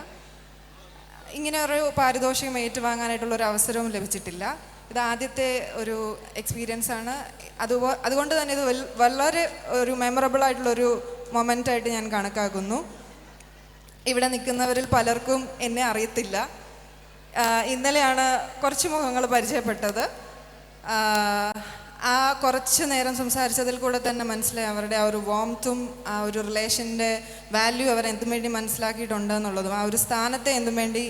ഇങ്ങനെ ഒരു പാരിതോഷികം ഏറ്റുവാങ്ങാനായിട്ടുള്ളൊരു അവസരവും ലഭിച്ചിട്ടില്ല. ഇത് ആദ്യത്തെ ഒരു എക്സ്പീരിയൻസ് ആണ്. അതുകൊണ്ട് തന്നെ ഇത് വളരെ ഒരു മെമ്മറബിൾ ആയിട്ടുള്ളൊരു മൊമെൻ്റായിട്ട് ഞാൻ കണക്കാക്കുന്നു. ഇവിടെ നിൽക്കുന്നവരിൽ പലർക്കും എന്നെ അറിയത്തില്ല. ഇന്നലെയാണ് കുറച്ച് മുഖങ്ങൾ പരിചയപ്പെട്ടത്. ആ കുറച്ച് നേരം സംസാരിച്ചതിൽ കൂടെ തന്നെ മനസ്സിലായി അവരുടെ ആ ഒരു വാംത്തും ആ ഒരു റിലേഷൻ്റെ വാല്യൂ അവർ എന്തും വേണ്ടി മനസ്സിലാക്കിയിട്ടുണ്ടെന്നുള്ളതും ആ ഒരു സ്ഥാനത്തെ എന്തും വേണ്ടി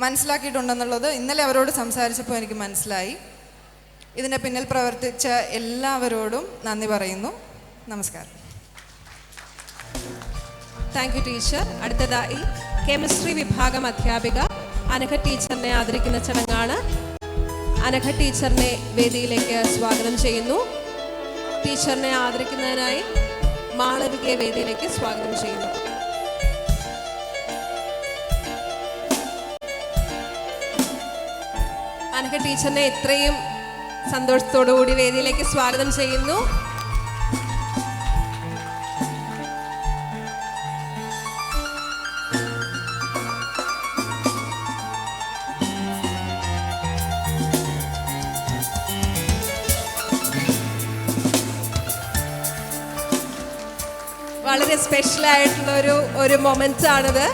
മനസ്സിലാക്കിയിട്ടുണ്ടെന്നുള്ളത് ഇന്നലെ അവരോട് സംസാരിച്ചപ്പോൾ എനിക്ക് മനസ്സിലായി. ഇതിൻ്റെ പിന്നിൽ പ്രവർത്തിച്ച എല്ലാവരോടും നന്ദി പറയുന്നു. നമസ്കാരം. Thank you teacher. അടുത്തതായി കെമിസ്ട്രി വിഭാഗം അധ്യാപിക അനഘ ടീച്ചറിനെ ആദരിക്കുന്ന ചടങ്ങാണ്. അനഘ ടീച്ചറിനെ വേദിയിലേക്ക് സ്വാഗതം ചെയ്യുന്നു. ടീച്ചറിനെ ആദരിക്കുന്നതിനായി മാളവികയെ വേദിയിലേക്ക് സ്വാഗതം ചെയ്യുന്നു. അനഘ ടീച്ചറിനെ ഇത്രയും സന്തോഷത്തോടു കൂടി വേദിയിലേക്ക് സ്വാഗതം ചെയ്യുന്നു. വളരെ സ്പെഷ്യലായിട്ടുള്ള ഒരു മൊമെന്റ്സ് ആണിത്.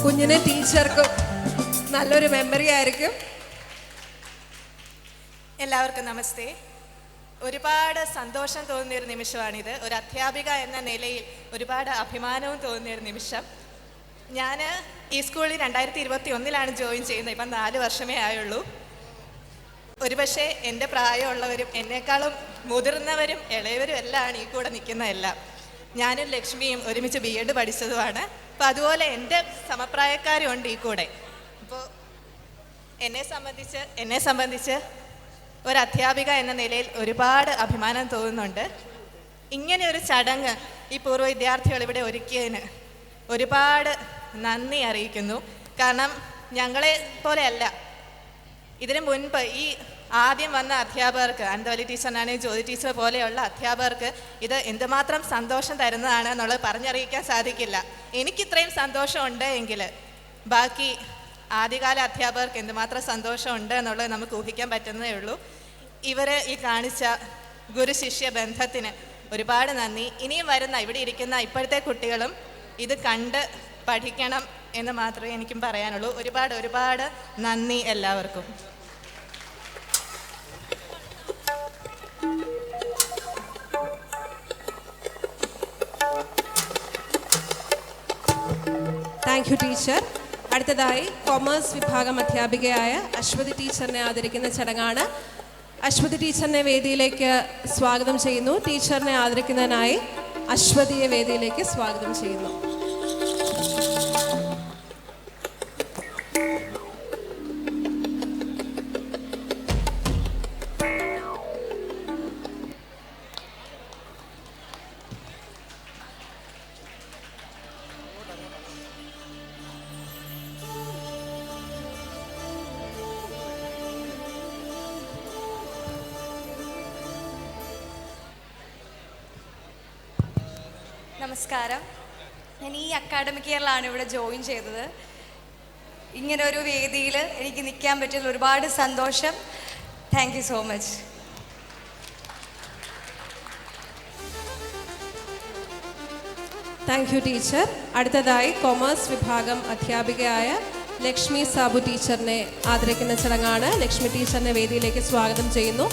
കുഞ്ഞിന് ടീച്ചർക്കും നല്ലൊരു മെമ്മറി ആയിരിക്കും. എല്ലാവർക്കും നമസ്തേ. ഒരുപാട് സന്തോഷം തോന്നിയൊരു നിമിഷമാണിത്. ഒരു അധ്യാപിക എന്ന നിലയിൽ ഒരുപാട് അഭിമാനവും തോന്നിയൊരു നിമിഷം. ഞാൻ ഈ സ്കൂളിൽ 2021 ജോയിൻ ചെയ്യുന്നത്. ഇപ്പം 4 വർഷമേ ആയുള്ളൂ. ഒരുപക്ഷെ എൻ്റെ പ്രായമുള്ളവരും എന്നേക്കാളും മുതിർന്നവരും ഇളയവരും എല്ലാമാണ് ഈ കൂടെ നിൽക്കുന്നതെല്ലാം. ഞാനും ലക്ഷ്മിയും ഒരുമിച്ച് BEd പഠിച്ചതുമാണ്. അപ്പോൾ അതുപോലെ എൻ്റെ സമപ്രായക്കാരും ഉണ്ട് ഈ കൂടെ. അപ്പോൾ എന്നെ സംബന്ധിച്ച് ഒരു അധ്യാപിക എന്ന നിലയിൽ ഒരുപാട് അഭിമാനം തോന്നുന്നുണ്ട്. ഇങ്ങനെ ഒരു ചടങ്ങ് ഈ പൂർവ്വ വിദ്യാർത്ഥികൾ ഇവിടെ ഒരുക്കിയതിന് ഒരുപാട് നന്ദി അറിയിക്കുന്നു. കാരണം ഞങ്ങളെ പോലെയല്ല, ഇതിനു മുൻപ് ഈ ആദ്യം വന്ന അധ്യാപകർക്ക്, അനന്തവല്ലി ടീച്ചറിനാണെങ്കിൽ ജ്യോതി ടീച്ചർ പോലെയുള്ള അധ്യാപകർക്ക് ഇത് എന്തുമാത്രം സന്തോഷം തരുന്നതാണ് എന്നുള്ളത് പറഞ്ഞറിയിക്കാൻ സാധിക്കില്ല. എനിക്കിത്രയും സന്തോഷമുണ്ട് എങ്കിൽ ബാക്കി ആദ്യകാല അധ്യാപകർക്ക് എന്തുമാത്രം സന്തോഷമുണ്ട് എന്നുള്ളത് നമുക്ക് ഊഹിക്കാൻ പറ്റുന്നതേ ഉള്ളൂ. ഇവർ ഈ കാണിച്ച ഗുരു ശിഷ്യ ബന്ധത്തിന് ഒരുപാട് നന്ദി. ഇനിയും വരുന്ന ഇവിടെ ഇരിക്കുന്ന ഇപ്പോഴത്തെ കുട്ടികളും ഇത് കണ്ട് പഠിക്കണം എന്ന് മാത്രമേ എനിക്കും പറയാനുള്ളൂ. ഒരുപാട് നന്ദി എല്ലാവർക്കും. Thank you teacher. അടുത്തതായി കൊമേഴ്സ് വിഭാഗം അധ്യാപികയായ അശ്വതി ടീച്ചറിനെ ആദരിക്കുന്ന ചടങ്ങാണ്. അശ്വതി ടീച്ചറിനെ വേദിയിലേക്ക് സ്വാഗതം ചെയ്യുന്നു. ടീച്ചറിനെ ആദരിക്കുന്നതിനായി അശ്വതിയെ വേദിയിലേക്ക് സ്വാഗതം ചെയ്യുന്നു. നമസ്കാരം. ഞാൻ ഈ അക്കാഡമിക് ഇയറിലാണ് ഇവിടെ ജോയിൻ ചെയ്തത്. ഇങ്ങനെ ഒരു വേദിയിൽ എനിക്ക് നിൽക്കാൻ പറ്റിയതിൽ ഒരുപാട് സന്തോഷം. Thank you so much. Thank you teacher. അടുത്തതായി കൊമേഴ്സ് വിഭാഗം അധ്യാപികയായ ലക്ഷ്മി സാബു ടീച്ചറിനെ ആദരിക്കുന്ന ചടങ്ങാണ്. ലക്ഷ്മി ടീച്ചറിനെ വേദിയിലേക്ക് സ്വാഗതം ചെയ്യുന്നു.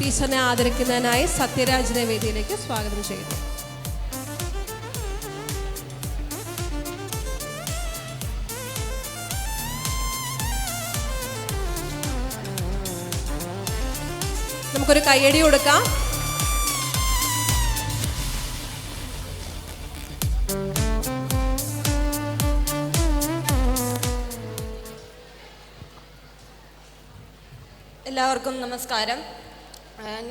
ടീച്ചറിനെ ആദരിക്കുന്നതിനായി സത്യരാജിനെ വേദിയിലേക്ക് സ്വാഗതം ചെയ്യുന്നു. നമുക്കൊരു കയ്യടി കൊടുക്കാം. എല്ലാവർക്കും നമസ്കാരം.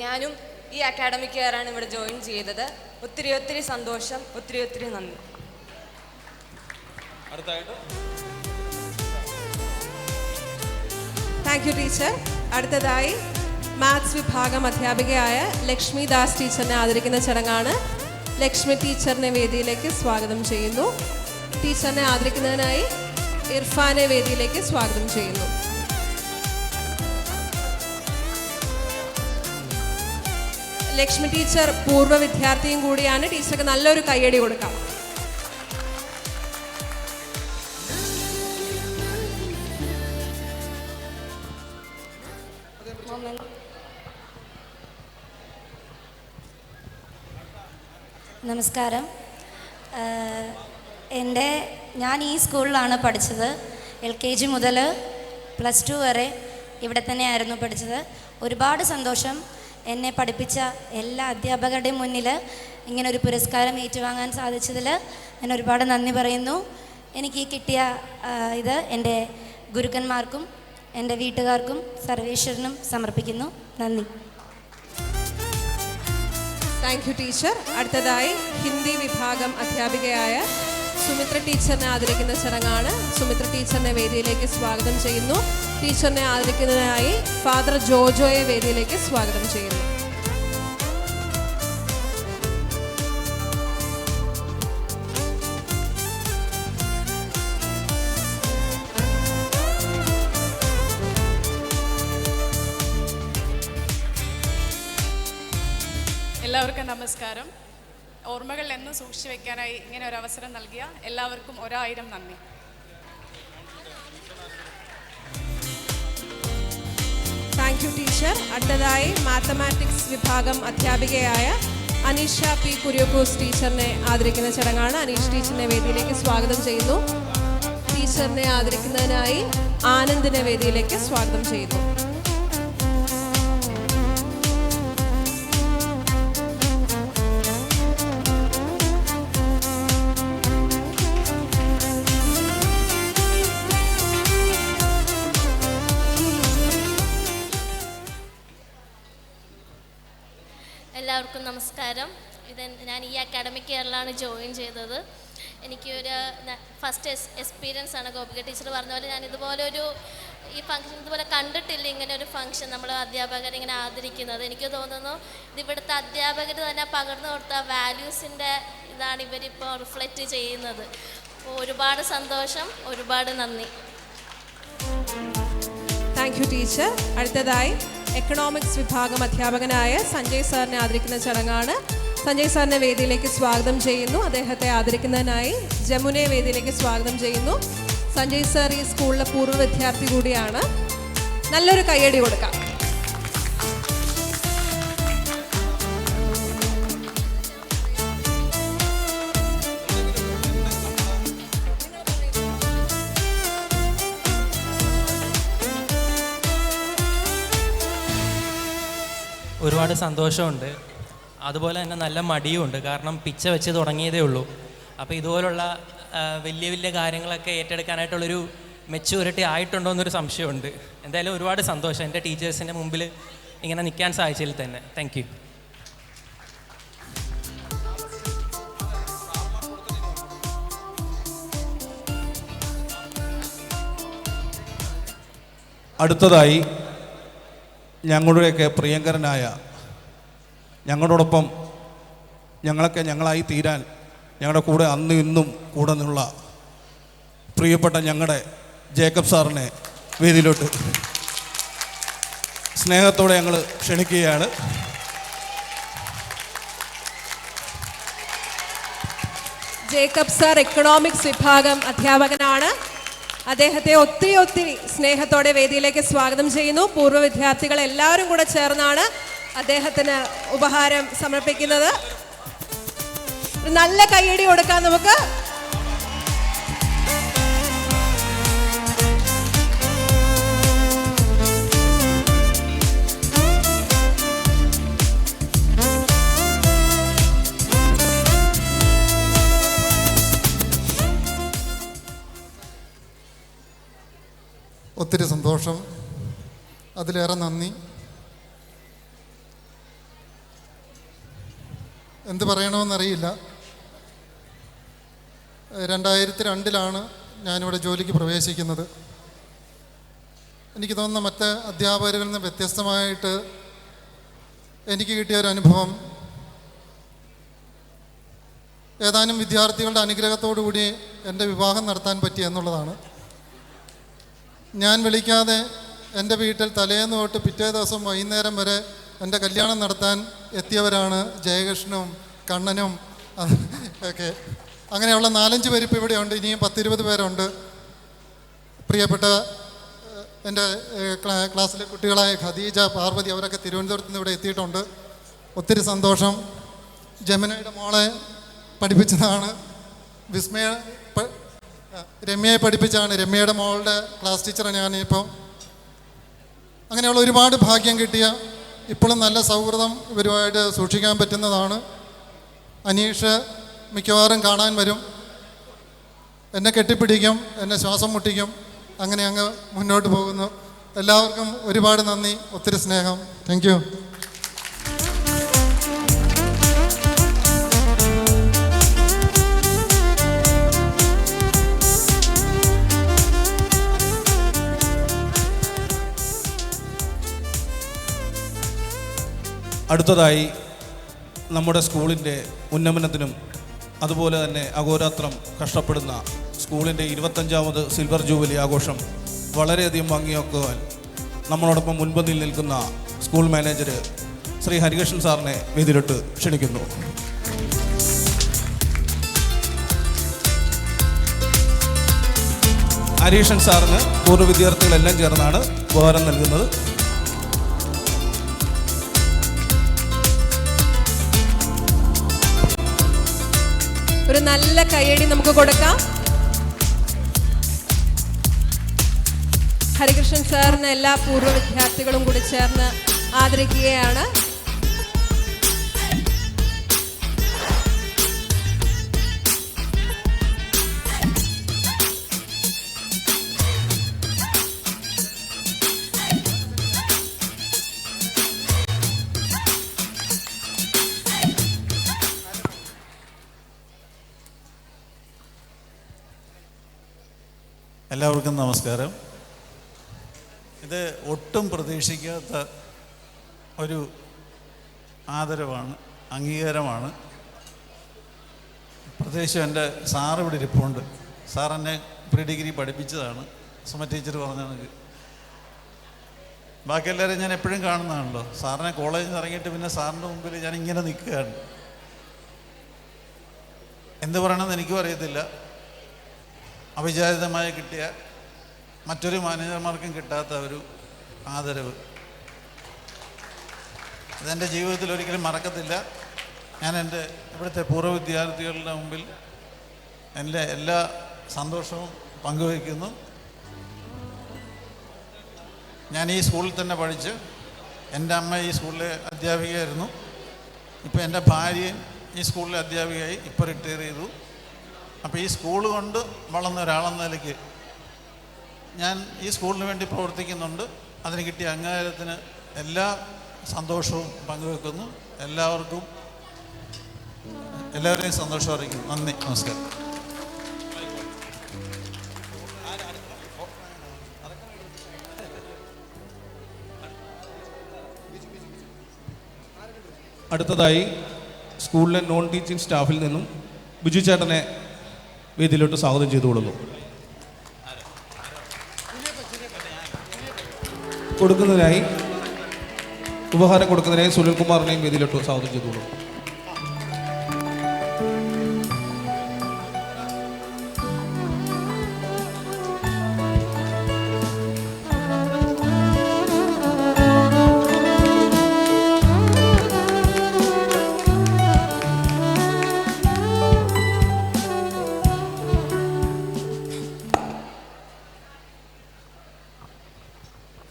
ഞാനും ഈ അക്കാഡമിക് ഇയറാണ് ഇവിടെ ജോയിൻ ചെയ്തത്. ഒത്തിരി സന്തോഷം, ഒത്തിരി നന്ദി. Thank you teacher. അടുത്തതായി മാത്സ് വിഭാഗം അധ്യാപികയായ ലക്ഷ്മി ദാസ് ടീച്ചറിനെ ആദരിക്കുന്ന ചടങ്ങാണ്. ലക്ഷ്മി ടീച്ചറിനെ വേദിയിലേക്ക് സ്വാഗതം ചെയ്യുന്നു. ടീച്ചറിനെ ആദരിക്കുന്നതിനായി ഇർഫാനെ വേദിയിലേക്ക് സ്വാഗതം ചെയ്യുന്നു. ലക്ഷ്മി ടീച്ചർ പൂർവ്വ വിദ്യാർത്ഥിയും കൂടിയാണ്. ടീച്ചർക്ക് നല്ലൊരു കയ്യടി കൊടുക്കാം. നമസ്കാരം. ഞാൻ ഈ സ്കൂളിലാണ് പഠിച്ചത്. LKG മുതൽ +2 വരെ ഇവിടെ തന്നെയായിരുന്നു പഠിച്ചത്. ഒരുപാട് സന്തോഷം. എന്നെ പഠിപ്പിച്ച എല്ലാ അധ്യാപകരുടെയും മുന്നിൽ ഇങ്ങനൊരു പുരസ്കാരം ഏറ്റുവാങ്ങാൻ സാധിച്ചതിൽ ഞാൻ ഒരുപാട് നന്ദി പറയുന്നു. എനിക്ക് കിട്ടിയ ഇത് എൻ്റെ ഗുരുക്കന്മാർക്കും എൻ്റെ വീട്ടുകാർക്കും സർവേശ്വരനും സമർപ്പിക്കുന്നു. നന്ദി. Thank you teacher. അടുത്തതായി ഹിന്ദി വിഭാഗം അധ്യാപികയായ സുമിത്ര ടീച്ചറിനെ ആദരിക്കുന്ന ചടങ്ങാണ്. സുമിത്ര ടീച്ചറിനെ വേദിയിലേക്ക് സ്വാഗതം ചെയ്യുന്നു. ടീച്ചറിനെ ആദരിക്കുന്നതിനായി ഫാദർ ജോജോയെ വേദിയിലേക്ക് സ്വാഗതം ചെയ്യുന്നു. എല്ലാവർക്കും നമസ്കാരം. ഓർമ്മകൾ എന്നും സൂക്ഷിച്ചു വെക്കാനായി ഇങ്ങനെ ഒരു അവസരം നൽകിയ എല്ലാവർക്കും 1000 നന്ദി. Thank you teacher. അടുത്തതായി മാത്തമാറ്റിക്സ് വിഭാഗം അധ്യാപികയായ അനീഷ പി കുര്യോക്കോസ് ടീച്ചറിനെ ആദരിക്കുന്ന ചടങ്ങാണ്. അനീഷ് ടീച്ചറിനെ വേദിയിലേക്ക് സ്വാഗതം ചെയ്യുന്നു. ടീച്ചറിനെ ആദരിക്കുന്നതിനായി ആനന്ദിനെ വേദിയിലേക്ക് സ്വാഗതം ചെയ്യുന്നു. എല്ലാവർക്കും നമസ്കാരം. ഞാൻ ഈ അക്കാഡമിക് ഇയറിലാണ് ജോയിൻ ചെയ്തത്. എനിക്കൊരു ഫസ്റ്റ് എക്സ്പീരിയൻസ് ആണ്. ഗോപിക ടീച്ചർ പറഞ്ഞ പോലെ ഞാൻ ഈ ഫംഗ്ഷൻ ഇതുപോലെ കണ്ടിട്ടില്ല. ഇങ്ങനെ ഒരു ഫംഗ്ഷൻ നമ്മൾ അധ്യാപകരെ ഇങ്ങനെ ആദരിക്കുന്നത്. എനിക്ക് തോന്നുന്നു ഇതിവിടുത്തെ അധ്യാപകർ തന്നെ പകർന്നു കൊടുത്ത വാല്യൂസിൻ്റെ ഇതാണ് ഇവരിപ്പോൾ റിഫ്ലക്റ്റ് ചെയ്യുന്നത്. അപ്പോൾ ഒരുപാട് സന്തോഷം, ഒരുപാട് നന്ദി. Thank you teacher. അടുത്തതായി എക്കണോമിക്സ് വിഭാഗം അധ്യാപകനായ സഞ്ജയ് സാറിനെ ആദരിക്കുന്ന ചടങ്ങാണ്. സഞ്ജയ് സാറിനെ വേദിയിലേക്ക് സ്വാഗതം ചെയ്യുന്നു. അദ്ദേഹത്തെ ആദരിക്കുന്നതിനായി ജമുനെ വേദിയിലേക്ക് സ്വാഗതം ചെയ്യുന്നു. സഞ്ജയ് സാർ ഈ സ്കൂളിലെ പൂർവ്വ വിദ്യാർത്ഥി കൂടിയാണ്. നല്ലൊരു കയ്യടി കൊടുക്കാം. ഒരുപാട് സന്തോഷമുണ്ട്. അതുപോലെ തന്നെ നല്ല മടിയുമുണ്ട്. കാരണം പിച്ച വെച്ച് തുടങ്ങിയതേ ഉള്ളൂ. അപ്പോൾ ഇതുപോലുള്ള വലിയ വലിയ കാര്യങ്ങളൊക്കെ ഏറ്റെടുക്കാനായിട്ടുള്ളൊരു മെച്യൂരിറ്റി ആയിട്ടുണ്ടോ എന്നൊരു സംശയമുണ്ട്. എന്തായാലും ഒരുപാട് സന്തോഷം എൻ്റെ ടീച്ചേഴ്സിൻ്റെ മുമ്പിൽ ഇങ്ങനെ നിൽക്കാൻ സാധിച്ചതിൽ തന്നെ. Thank you. അടുത്തതായി ഞങ്ങളുടെയൊക്കെ പ്രിയങ്കരനായ, ഞങ്ങളോടൊപ്പം ഞങ്ങളായി തീരാൻ ഞങ്ങളുടെ കൂടെ അന്നും ഇന്നും കൂടെ നിന്നുള്ള പ്രിയപ്പെട്ട ഞങ്ങളുടെ ജേക്കബ് സാറിനെ വേദിയിലോട്ട് സ്നേഹത്തോടെ ഞങ്ങൾ ക്ഷണിക്കുകയാണ്. ജേക്കബ് സാർ എക്കണോമിക്സ് വിഭാഗം അധ്യാപകനാണ്. അദ്ദേഹത്തെ ഒത്തിരി സ്നേഹത്തോടെ വേദിയിലേക്ക് സ്വാഗതം ചെയ്യുന്നു. പൂർവ്വ വിദ്യാർത്ഥികൾ എല്ലാവരും കൂടെ ചേർന്നാണ് അദ്ദേഹത്തിന് ഉപഹാരം സമർപ്പിക്കുന്നത്. നല്ല കയ്യടി കൊടുക്കാം നമുക്ക്. ഒത്തിരി സന്തോഷം, അതിലേറെ നന്ദി. എന്ത് പറയണമെന്നറിയില്ല. 2002 ഞാനിവിടെ ജോലിക്ക് പ്രവേശിക്കുന്നത്. എനിക്ക് തോന്നുന്ന മറ്റ് അധ്യാപകരിൽ നിന്ന് വ്യത്യസ്തമായിട്ട് എനിക്ക് കിട്ടിയൊരു അനുഭവം ഏതാനും വിദ്യാർത്ഥികളുടെ അനുഗ്രഹത്തോടു കൂടി എൻ്റെ വിവാഹം നടത്താൻ പറ്റി എന്നുള്ളതാണ്. ഞാൻ വിളിക്കാതെ എൻ്റെ വീട്ടിൽ തലേന്ന് തൊട്ട് പിറ്റേ ദിവസം വൈകുന്നേരം വരെ എൻ്റെ കല്യാണം നടത്താൻ എത്തിയവരാണ് ജയകൃഷ്ണനും കണ്ണനും ഒക്കെ. അങ്ങനെയുള്ള 4-5 പേര് ഇപ്പോൾ ഇവിടെയുണ്ട്. ഇനിയും 10-20 പേരുണ്ട്. പ്രിയപ്പെട്ട എൻ്റെ ക്ലാസ്സിലെ കുട്ടികളായ ഖദീജ, പാർവതി, അവരൊക്കെ തിരുവനന്തപുരത്ത് നിന്ന് ഇവിടെ എത്തിയിട്ടുണ്ട്. ഒത്തിരി സന്തോഷം. ജമുനയുടെ മോളെ പഠിപ്പിച്ചതാണ്. രമ്യയെ പഠിപ്പിച്ചാണ്. രമ്യയുടെ മോളുടെ ക്ലാസ് ടീച്ചറാണ് ഞാനിപ്പോൾ. അങ്ങനെയുള്ള ഒരുപാട് ഭാഗ്യം കിട്ടിയ, ഇപ്പോഴും നല്ല സൗഹൃദം ഇവരുമായിട്ട് സൂക്ഷിക്കാൻ പറ്റുന്നതാണ്. അനീഷ് മിക്കവാറും കാണാൻ വരും, എന്നെ കെട്ടിപ്പിടിക്കും, എന്നെ ശ്വാസം മുട്ടിക്കും. അങ്ങനെ അങ്ങ് മുന്നോട്ട് പോകുന്നു. എല്ലാവർക്കും ഒരുപാട് നന്ദി, ഒത്തിരി സ്നേഹം. Thank you. അടുത്തതായി നമ്മുടെ സ്കൂളിൻ്റെ ഉന്നമനത്തിനും അതുപോലെ തന്നെ അഹോരാത്രം കഷ്ടപ്പെടുന്ന സ്കൂളിൻ്റെ 25ാമത് സിൽവർ ജൂബിലി ആഘോഷം വളരെയധികം ഭംഗിയാക്കുവാൻ നമ്മളോടൊപ്പം മുൻപന്തിയിൽ നിൽക്കുന്ന സ്കൂൾ മാനേജർ ശ്രീ ഹരികൃഷ്ണൻ സാറിനെ വേദിയിലിട്ട് ക്ഷണിക്കുന്നു. ഹരികൃഷ്ണൻ സാറിന് പൂർവ്വ വിദ്യാർത്ഥികളെല്ലാം ചേർന്നാണ് ഉപഹാരം നൽകുന്നത്. ഒരു നല്ല കയ്യടി നമുക്ക് കൊടുക്കാം. ഹരികൃഷ്ണൻ സാറിന് എല്ലാ പൂർവ്വ വിദ്യാർത്ഥികളും കൂടി ചേർന്ന് ആദരിക്കുകയാണ്. എല്ലാവർക്കും നമസ്കാരം. ഇത് ഒട്ടും പ്രതീക്ഷിക്കാത്ത ഒരു ആദരവാണ്, അംഗീകാരമാണ്. പ്രത്യേകിച്ചും എൻ്റെ സാറ് ഇവിടെ ഇരിപ്പുണ്ട്. സാർ എന്നെ പ്രീ ഡിഗ്രി പഠിപ്പിച്ചതാണ്. സുമ ടീച്ചർ പറഞ്ഞത് ബാക്കി എല്ലാവരും ഞാൻ എപ്പോഴും കാണുന്നതാണല്ലോ. സാറിനെ കോളേജിൽ നിന്ന് ഇറങ്ങിയിട്ട് പിന്നെ സാറിൻ്റെ മുമ്പിൽ ഞാൻ ഇങ്ങനെ നിൽക്കുകയാണ്. എന്ത് പറയണമെന്ന് എനിക്കും അറിയത്തില്ല. അവിചാരിതമായി കിട്ടിയ മറ്റൊരു മാനേജർമാർക്കും കിട്ടാത്ത ഒരു ആദരവ് അതെൻ്റെ ജീവിതത്തിൽ ഒരിക്കലും മറക്കത്തില്ല. ഞാൻ എൻ്റെ ഇവിടുത്തെ പൂർവ്വ വിദ്യാർത്ഥികളുടെ മുമ്പിൽ എൻ്റെ എല്ലാ സന്തോഷവും പങ്കുവയ്ക്കുന്നു. ഞാൻ ഈ സ്കൂളിൽ തന്നെ പഠിച്ച്, എൻ്റെ അമ്മ ഈ സ്കൂളിലെ അധ്യാപികയായിരുന്നു. ഇപ്പോൾ എൻ്റെ ഭാര്യയും ഈ സ്കൂളിലെ അധ്യാപികയായി, ഇപ്പോൾ റിട്ടയർ ചെയ്തു. അപ്പോൾ ഈ സ്കൂൾ കൊണ്ട് വളർന്ന ഒരാളെന്ന നിലയ്ക്ക് ഞാൻ ഈ സ്കൂളിന് വേണ്ടി പ്രവർത്തിക്കുന്നുണ്ട്. അതിന് കിട്ടിയ അംഗീകാരത്തിന് എല്ലാ സന്തോഷവും പങ്കുവെക്കുന്നു. എല്ലാവരെയും സന്തോഷം അറിയിക്കുന്നു. നന്ദി, നമസ്കാരം. അടുത്തതായി സ്കൂളിലെ നോൺ ടീച്ചിങ് സ്റ്റാഫിൽ നിന്നും ബിജു ചേട്ടനെ വേദിയിലോട്ട് സ്വാഗതം ചെയ്തുകൊള്ളുന്നു. ഉപഹാരം കൊടുക്കുന്നതിനായി സുനിൽകുമാറിനെയും വേദിയിലോട്ട് സ്വാഗതം ചെയ്തുകൊള്ളുന്നു.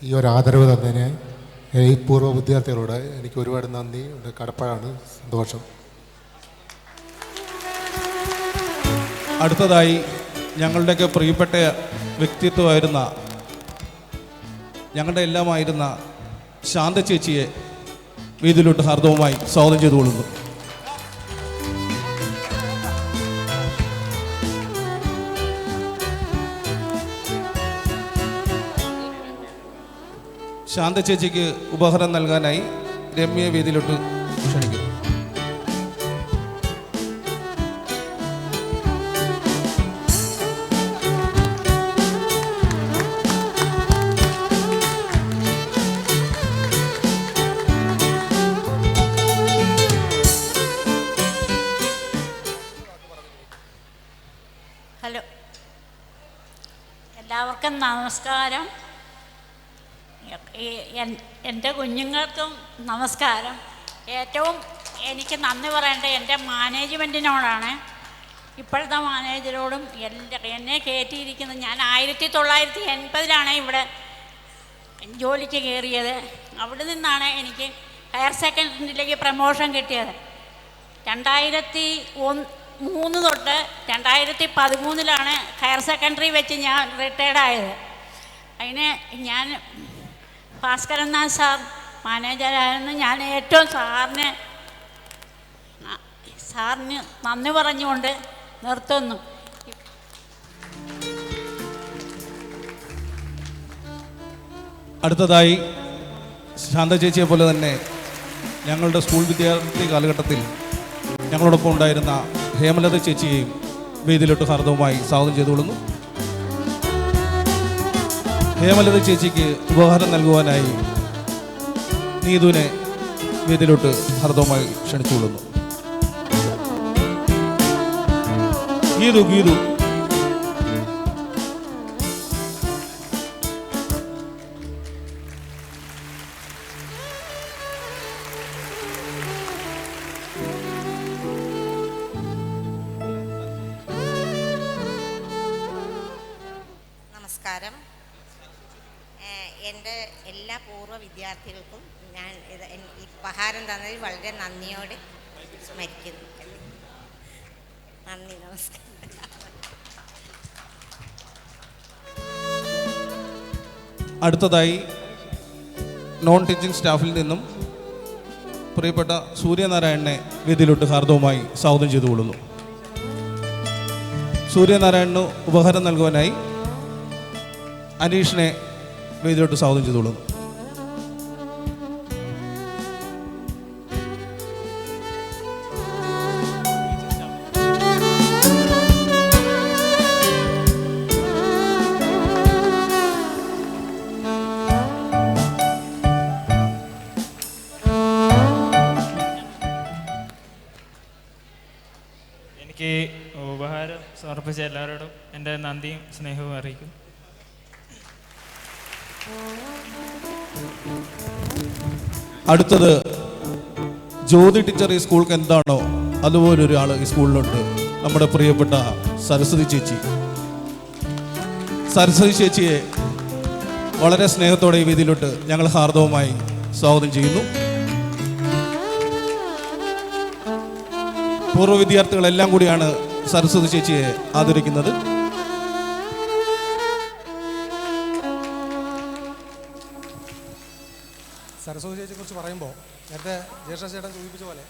ഈ ഒരു ആദരവ് തന്നതിന് ഈ പൂർവ്വ വിദ്യാർത്ഥികളോട് എനിക്ക് ഒരുപാട് നന്ദി ഉണ്ട്, കടപ്പാടാണ്, സന്തോഷം. അടുത്തതായി ഞങ്ങളുടെയൊക്കെ പ്രിയപ്പെട്ട വ്യക്തിത്വമായിരുന്ന, ഞങ്ങളുടെ എല്ലാമായിരുന്ന ശാന്ത ചേച്ചിയെ വേദിയിലോട്ട് ഹാർദവുമായി സ്വാഗതം ചെയ്തുകൊള്ളുന്നു. ശാന്ത ചേച്ചിക്ക് ഉപഹാരം നൽകാനായി രമ്യയെ വേദിയിലോട്ട് ക്ഷണിക്കുന്നു. ഹലോ, എല്ലാവർക്കും നമസ്കാരം. എൻ്റെ കുഞ്ഞുങ്ങൾക്കും നമസ്കാരം. ഏറ്റവും എനിക്ക് നന്ദി പറയേണ്ടത് എൻ്റെ മാനേജ്മെൻറ്റിനോടാണ്. ഇപ്പോഴത്തെ മാനേജരോടും എന്നെ കയറ്റിയിരിക്കുന്നത്. ഞാൻ 1980 ഇവിടെ ജോലിക്ക് കയറിയത്. അവിടെ നിന്നാണ് എനിക്ക് ഹയർ സെക്കൻഡറിയിലേക്ക് പ്രമോഷൻ കിട്ടിയത്. 2003 തൊട്ട് 2013 ഹയർ സെക്കൻഡറി വെച്ച് ഞാൻ റിട്ടയർഡായത്. അതിന് ഞാൻ ഭാസ്കരൻ നാഥ് സാർ മാനേജരായിരുന്നു. ഞാൻ ഏറ്റവും സാറിന് നന്ദി പറഞ്ഞുകൊണ്ട് നിർത്തുന്നു. അടുത്തതായി ശാന്ത ചേച്ചിയെ പോലെ തന്നെ ഞങ്ങളുടെ സ്കൂൾ വിദ്യാർത്ഥി കാലഘട്ടത്തിൽ ഞങ്ങളോടൊപ്പം ഉണ്ടായിരുന്ന ഹേമലത ചേച്ചിയെയും വേദിയിലോട്ട് ഹാർദവുമായി സ്വാഗതം ചെയ്തുകൊള്ളുന്നു. ഹേമലത ചേച്ചിക്ക് ഉപഹാരം നൽകുവാനായി നീതുവിനെ വേദിയിലോട്ട് ഹാർദവുമായി ക്ഷണിച്ചുകൊള്ളുന്നു. ഗീതു നമസ്കാരം. എൻ്റെ എല്ലാ പൂർവ്വ വിദ്യാർത്ഥികൾക്കും ഞാൻ ഈ ഉപഹാരം തന്നതിൽ വളരെ നന്ദിയോടെ സ്മരിക്കുന്നു. നന്ദി, നമസ്കാരം. അടുത്തതായി നോൺ ടീച്ചിങ് സ്റ്റാഫിൽ നിന്നും പ്രിയപ്പെട്ട സൂര്യനാരായണനെ വേദിയിലോട്ട് ഹാർദവുമായി സ്വാഗതം ചെയ്തുകൊള്ളുന്നു. സൂര്യനാരായണന് ഉപഹാരം നൽകുവാനായി അനീഷിനെ വേദിയിലോട്ട് സ്വാഗതം ചെയ്തുകൊള്ളുന്നു. എനിക്ക് ഉപഹാരം സമർപ്പിച്ച എല്ലാവരോടും എൻ്റെ നന്ദിയും സ്നേഹവും അറിയിക്കും. അടുത്തത് ജ്യോതി ടീച്ചർ ഈ സ്കൂൾക്ക് എന്താണോ അതുപോലെ ഒരാൾ ഈ സ്കൂളിലുണ്ട്. നമ്മുടെ പ്രിയപ്പെട്ട സരസ്വതി ചേച്ചി. സരസ്വതി ചേച്ചിയെ വളരെ സ്നേഹത്തോടെ ഈ വേദിയിലോട്ട് ഞങ്ങൾ ഹാർദവുമായി സ്വാഗതം ചെയ്യുന്നു. പൂർവ്വ വിദ്യാർത്ഥികളെല്ലാം കൂടിയാണ് സരസ്വതി ചേച്ചിയെ ആദരിക്കുന്നത്. സരസ്വതി ചേച്ചിയെക്കുറിച്ച് പറയുമ്പോൾ നേരത്തെ ജ്യേഷ്ഠ ചേട്ടൻ സൂചിപ്പിച്ച പോലെ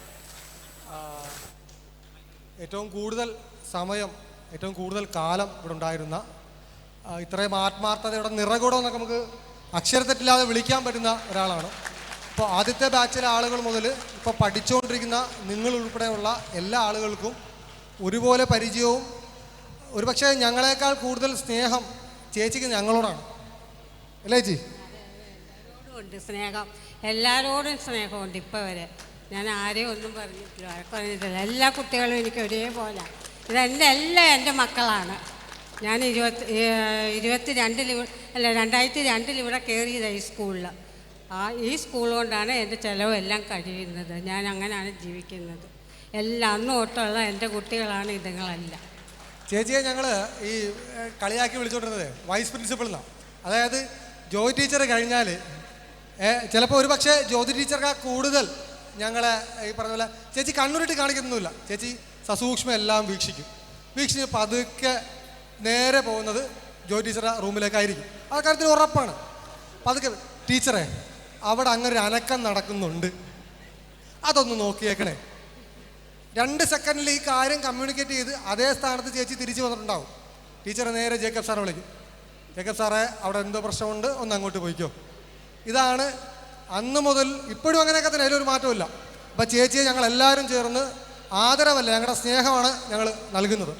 ഏറ്റവും കൂടുതൽ സമയം, ഏറ്റവും കൂടുതൽ കാലം ഇവിടെ ഉണ്ടായിരുന്ന, ഇത്രയും ആത്മാർത്ഥതയുടെ നിറകൂടം എന്നൊക്കെ നമുക്ക് അക്ഷരത്തെറ്റില്ലാതെ വിളിക്കാൻ പറ്റുന്ന ഒരാളാണ്. ഇപ്പോൾ ആദ്യത്തെ ബാച്ചിലെ ആളുകൾ മുതൽ ഇപ്പോൾ പഠിച്ചുകൊണ്ടിരിക്കുന്ന നിങ്ങൾ ഉൾപ്പെടെയുള്ള എല്ലാ ആളുകൾക്കും ഒരുപോലെ പരിചയവും ഒരുപക്ഷെ ഞങ്ങളെക്കാൾ കൂടുതൽ സ്നേഹം ചേച്ചിക്ക് ഞങ്ങളോടാണ്, അല്ലേ ചേച്ചി? ഉണ്ട് സ്നേഹം, എല്ലാവരോടും സ്നേഹമുണ്ട്. ഇപ്പോൾ വരെ ഞാൻ ആരെയും ഒന്നും പറഞ്ഞിട്ടില്ല. എല്ലാ കുട്ടികളും എനിക്ക് ഒരേപോലെ. എല്ലാം എൻ്റെ മക്കളാണ്. ഞാൻ 2002 ഇവിടെ കയറിയതാണ് ഈ സ്കൂളിൽ. ഈ സ്കൂൾ കൊണ്ടാണ് എൻ്റെ ചിലവെല്ലാം കഴിയുന്നത്. ഞാൻ അങ്ങനെയാണ് ജീവിക്കുന്നത്. എല്ലാം അന്ന് തൊട്ടുള്ള എൻ്റെ കുട്ടികളാണ് ഇതുങ്ങളെല്ലാം. ചേച്ചിയെ ഞങ്ങൾ ഈ കളിയാക്കി വിളിച്ചുകൊണ്ടിരുന്നത് വൈസ് പ്രിൻസിപ്പൾ എന്നാണ്. അതായത് ജോയ് ടീച്ചർ കഴിഞ്ഞാൽ ചിലപ്പോൾ ഒരു പക്ഷേ ജ്യോതി ടീച്ചർക്ക് കൂടുതൽ ഞങ്ങളെ ഈ പറഞ്ഞ പോലെ ചേച്ചി കണ്ണൂരിട്ട് കാണിക്കുന്നൊന്നുമില്ല. ചേച്ചി സസൂക്ഷ്മം എല്ലാം വീക്ഷിച്ച് പതുക്കെ നേരെ പോകുന്നത് ജോയ് ടീച്ചറുടെ റൂമിലേക്കായിരിക്കും. ആ കാര്യത്തിൽ ഉറപ്പാണ്. പതുക്കെ ടീച്ചറെ അവിടെ അങ്ങനെ ഒരു അനക്കം നടക്കുന്നുണ്ട്, അതൊന്ന് നോക്കിയേക്കണേ. 2 സെക്കൻഡിൽ ഈ കാര്യം കമ്മ്യൂണിക്കേറ്റ് ചെയ്ത് അതേ സ്ഥാനത്ത് ചേച്ചി തിരിച്ചു വന്നിട്ടുണ്ടാവും. ടീച്ചറെ നേരെ ജേക്കബ് സാറെ വിളിക്കും. ജേക്കബ് സാറേ അവിടെ എന്തോ പ്രശ്നമുണ്ട്, ഒന്ന് അങ്ങോട്ട് പോയിക്കോ. ഇതാണ് അന്ന് മുതൽ ഇപ്പോഴും അങ്ങനെയൊക്കെ തന്നെ, അതിലൊരു മാറ്റമില്ല. അപ്പം ചേച്ചിയെ ഞങ്ങൾ എല്ലാവരും ചേർന്ന് ആദരവല്ല, ഞങ്ങളുടെ സ്നേഹമാണ് ഞങ്ങൾ നൽകുന്നത്.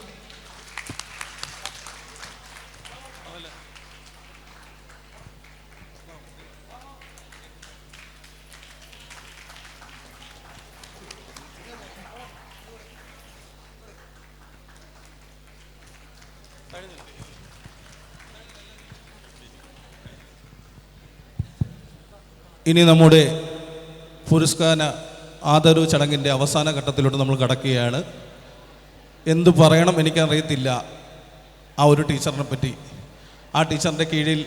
ഇനി നമ്മുടെ പുരസ്കാര ആദരവ് ചടങ്ങിൻ്റെ അവസാന ഘട്ടത്തിലോട്ട് നമ്മൾ കടക്കുകയാണ്. എന്ത് പറയണം എനിക്കറിയത്തില്ല ആ ഒരു ടീച്ചറിനെ പറ്റി. ആ ടീച്ചറിൻ്റെ കീഴിൽ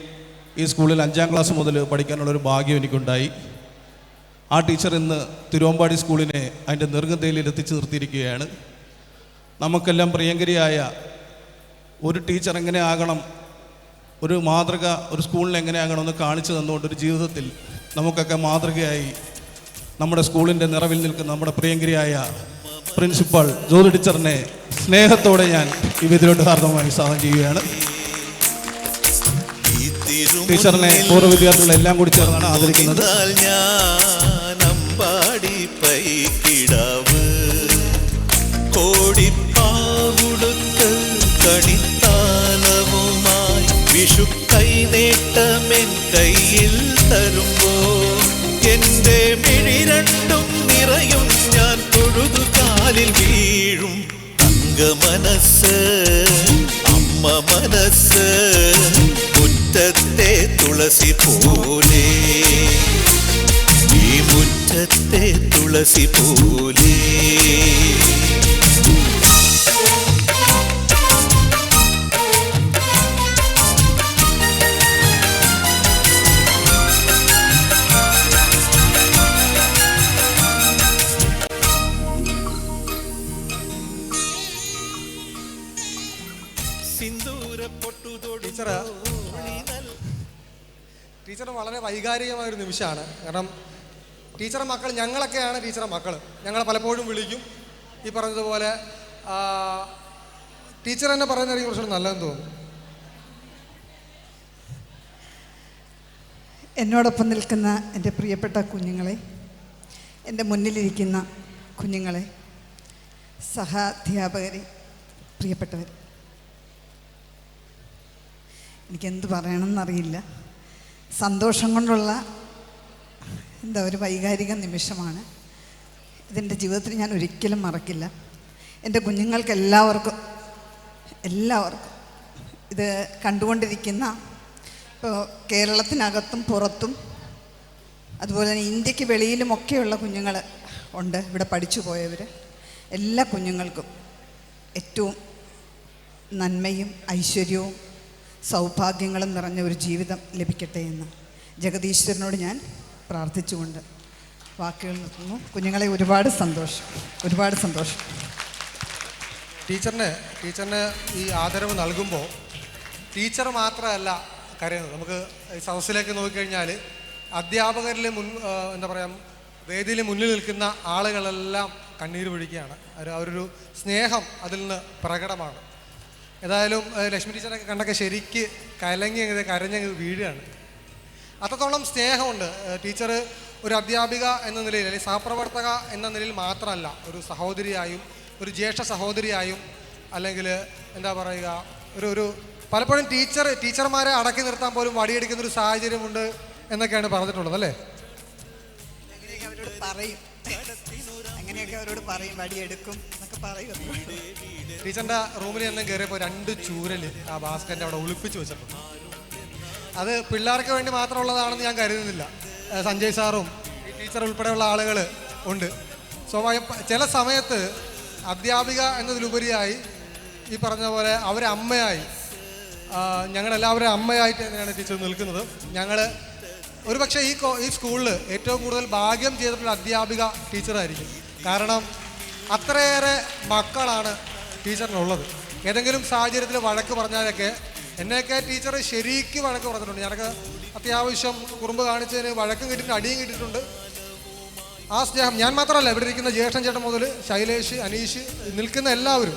ഈ സ്കൂളിൽ 5ാം ക്ലാസ് മുതൽ പഠിക്കാനുള്ളൊരു ഭാഗ്യം എനിക്കുണ്ടായി. ആ ടീച്ചർ ഇന്ന് തിരുവമ്പാടി സ്കൂളിനെ അതിൻ്റെ നെറുകന്തയിൽ എത്തിച്ചു നിർത്തിയിരിക്കുകയാണ്. നമുക്കെല്ലാം പ്രിയങ്കരിയായ ഒരു ടീച്ചർ എങ്ങനെ ആകണം, ഒരു മാതൃക ഒരു സ്കൂളിൽ എങ്ങനെ ആകണമെന്ന് കാണിച്ചു തന്നുകൊണ്ട് ഒരു ജീവിതത്തിൽ നമുക്കൊക്കെ മാതൃകയായി നമ്മുടെ സ്കൂളിൻ്റെ നിറവിൽ നിൽക്കുന്ന നമ്മുടെ പ്രിയങ്കരിയായ പ്രിൻസിപ്പൽ ജ്യോതി ടീച്ചറിനെ സ്നേഹത്തോടെ ഞാൻ ഈ വേദിയിലോട്ട് ഹാർദവമായി സ്വാഗതം ചെയ്യുകയാണ്. ടീച്ചറിനെ പൂർവ്വ വിദ്യാർത്ഥികളെല്ലാം കൂടി ചേർന്നാണ് ആദരിക്കുന്നത്. കോടിപ്പാവുടുത്ത് കണിത്താലവുമായി വിഷു കൈനേട്ടമെൻ കയ്യിൽ തരുമ്പോൾ എൻ്റെ മിഴി രണ്ടും നിറയും, ഞാൻ തൊഴുതുകാലിൽ വീഴും. തങ്ക മനസ്സ് അമ്മ മനസ്സ് മുറ്റത്തെ തുളസി പോലെ, ഈ മുറ്റത്തെ തുളസി പോലെ. ടീച്ചർ വളരെ വൈകാരികമായൊരു നിമിഷമാണ്. കാരണം ടീച്ചറുടെ മക്കൾ ഞങ്ങളൊക്കെയാണ് ടീച്ചറുടെ മക്കൾ. ഞങ്ങളെ പലപ്പോഴും വിളിക്കും. ഈ പറഞ്ഞതുപോലെ ടീച്ചർ തന്നെ പറയുന്നതായിരിക്കും കുറച്ചുകൂടി നല്ലതെന്ന് തോന്നുന്നു. എന്നോടൊപ്പം നിൽക്കുന്ന എൻ്റെ പ്രിയപ്പെട്ട കുഞ്ഞുങ്ങളെ, എൻ്റെ മുന്നിലിരിക്കുന്ന കുഞ്ഞുങ്ങളെ, സഹാധ്യാപകരെ, പ്രിയപ്പെട്ടവർ, എനിക്കെന്ത് പറയണമെന്നറിയില്ല. സന്തോഷം കൊണ്ടുള്ള ഒരു വൈകാരിക നിമിഷമാണ്. ഇതെൻ്റെ ജീവിതത്തിൽ ഞാൻ ഒരിക്കലും മറക്കില്ല. എൻ്റെ കുഞ്ഞുങ്ങൾക്ക് എല്ലാവർക്കും ഇത് കണ്ടുകൊണ്ടിരിക്കുന്ന ഇപ്പോൾ കേരളത്തിനകത്തും പുറത്തും അതുപോലെ തന്നെ ഇന്ത്യക്ക് വെളിയിലുമൊക്കെയുള്ള കുഞ്ഞുങ്ങൾ ഉണ്ട്. ഇവിടെ പഠിച്ചു പോയവർ എല്ലാ കുഞ്ഞുങ്ങൾക്കും ഏറ്റവും നന്മയും ഐശ്വര്യവും സൗഭാഗ്യങ്ങളും നിറഞ്ഞ ഒരു ജീവിതം ലഭിക്കട്ടെ എന്ന് ജഗദീശ്വരനോട് ഞാൻ പ്രാർത്ഥിച്ചുകൊണ്ട് വാക്കുകൾ നിർത്തുന്നു. കുഞ്ഞുങ്ങളെ ഒരുപാട് സന്തോഷം. ടീച്ചറിന് ഈ ആദരവ് നൽകുമ്പോൾ ടീച്ചർ മാത്രമല്ല കരയുന്നത്. നമുക്ക് ഈ സദസ്സിലേക്ക് നോക്കിക്കഴിഞ്ഞാൽ അധ്യാപകരിലെ വേദിയിൽ മുന്നിൽ നിൽക്കുന്ന ആളുകളെല്ലാം കണ്ണീര് പൊഴിക്കുകയാണ്. അവരൊരു സ്നേഹം അതിൽ നിന്ന് പ്രകടമാണ്. ഏതായാലും ലക്ഷ്മി ടീച്ചറൊക്കെ കണ്ടൊക്കെ ശരിക്ക് കരഞ്ഞങ്ങ് വീഴുകയാണ്. അത്രത്തോളം സ്നേഹമുണ്ട്. ടീച്ചർ ഒരു അധ്യാപിക എന്ന നിലയിൽ, അല്ലെങ്കിൽ സഹപ്രവർത്തക എന്ന നിലയിൽ മാത്രമല്ല, ഒരു സഹോദരിയായും ഒരു ജ്യേഷ്ഠ സഹോദരിയായും, അല്ലെങ്കിൽ ഒരു പലപ്പോഴും ടീച്ചർമാരെ അടക്കി നിർത്താൻ പോലും വടിയെടുക്കുന്നൊരു സാഹചര്യമുണ്ട് എന്നൊക്കെയാണ് പറഞ്ഞിട്ടുള്ളത്, അല്ലേ? അങ്ങനെയൊക്കെ അവരോട് പറയും, വടിയെടുക്കും എന്നൊക്കെ പറയും. ടീച്ചറിൻ്റെ റൂമിൽ തന്നെ കയറിയപ്പോൾ 2 ചൂരൽ ആ ബാസ്കറ്റിൻ്റെ അവിടെ ഒളിപ്പിച്ച് വെച്ചിട്ടുണ്ട്. അത് പിള്ളേർക്ക് വേണ്ടി മാത്രമുള്ളതാണെന്ന് ഞാൻ കരുതുന്നില്ല. സഞ്ജയ് സാറും ടീച്ചർ ഉൾപ്പെടെയുള്ള ആളുകൾ ഉണ്ട്. ചില സമയത്ത് അധ്യാപിക എന്നതിലുപരിയായി ഈ പറഞ്ഞ പോലെ അവരമ്മയായി, ഞങ്ങളെല്ലാവരും അമ്മയായിട്ട് തന്നെയാണ് ടീച്ചർ നിൽക്കുന്നത്. ഞങ്ങൾ ഒരുപക്ഷെ ഈ സ്കൂളിൽ ഏറ്റവും കൂടുതൽ ഭാഗ്യം ചെയ്തിട്ടുള്ള അധ്യാപിക ടീച്ചറായിരിക്കും. കാരണം അത്രയേറെ മക്കളാണ് ടീച്ചറിനുള്ളത്. ഏതെങ്കിലും സാഹചര്യത്തിൽ വഴക്ക് പറഞ്ഞാലൊക്കെ, എന്നെയൊക്കെ ടീച്ചർ ശരിക്ക് വഴക്ക് പറഞ്ഞിട്ടുണ്ട്. ഞാനൊക്കെ അത്യാവശ്യം കുറുമ്പ് കാണിച്ചതിന് വഴക്കും കിട്ടിയിട്ടുണ്ട്, അടിയും കിട്ടിയിട്ടുണ്ട്. ആ സ്നേഹം ഞാൻ മാത്രമല്ല, ഇവിടെ ഇരിക്കുന്ന ജ്യേഷ്ഠൻ ചേട്ടൻ മുതൽ ശൈലേഷ്, അനീഷ്, നിൽക്കുന്ന എല്ലാവരും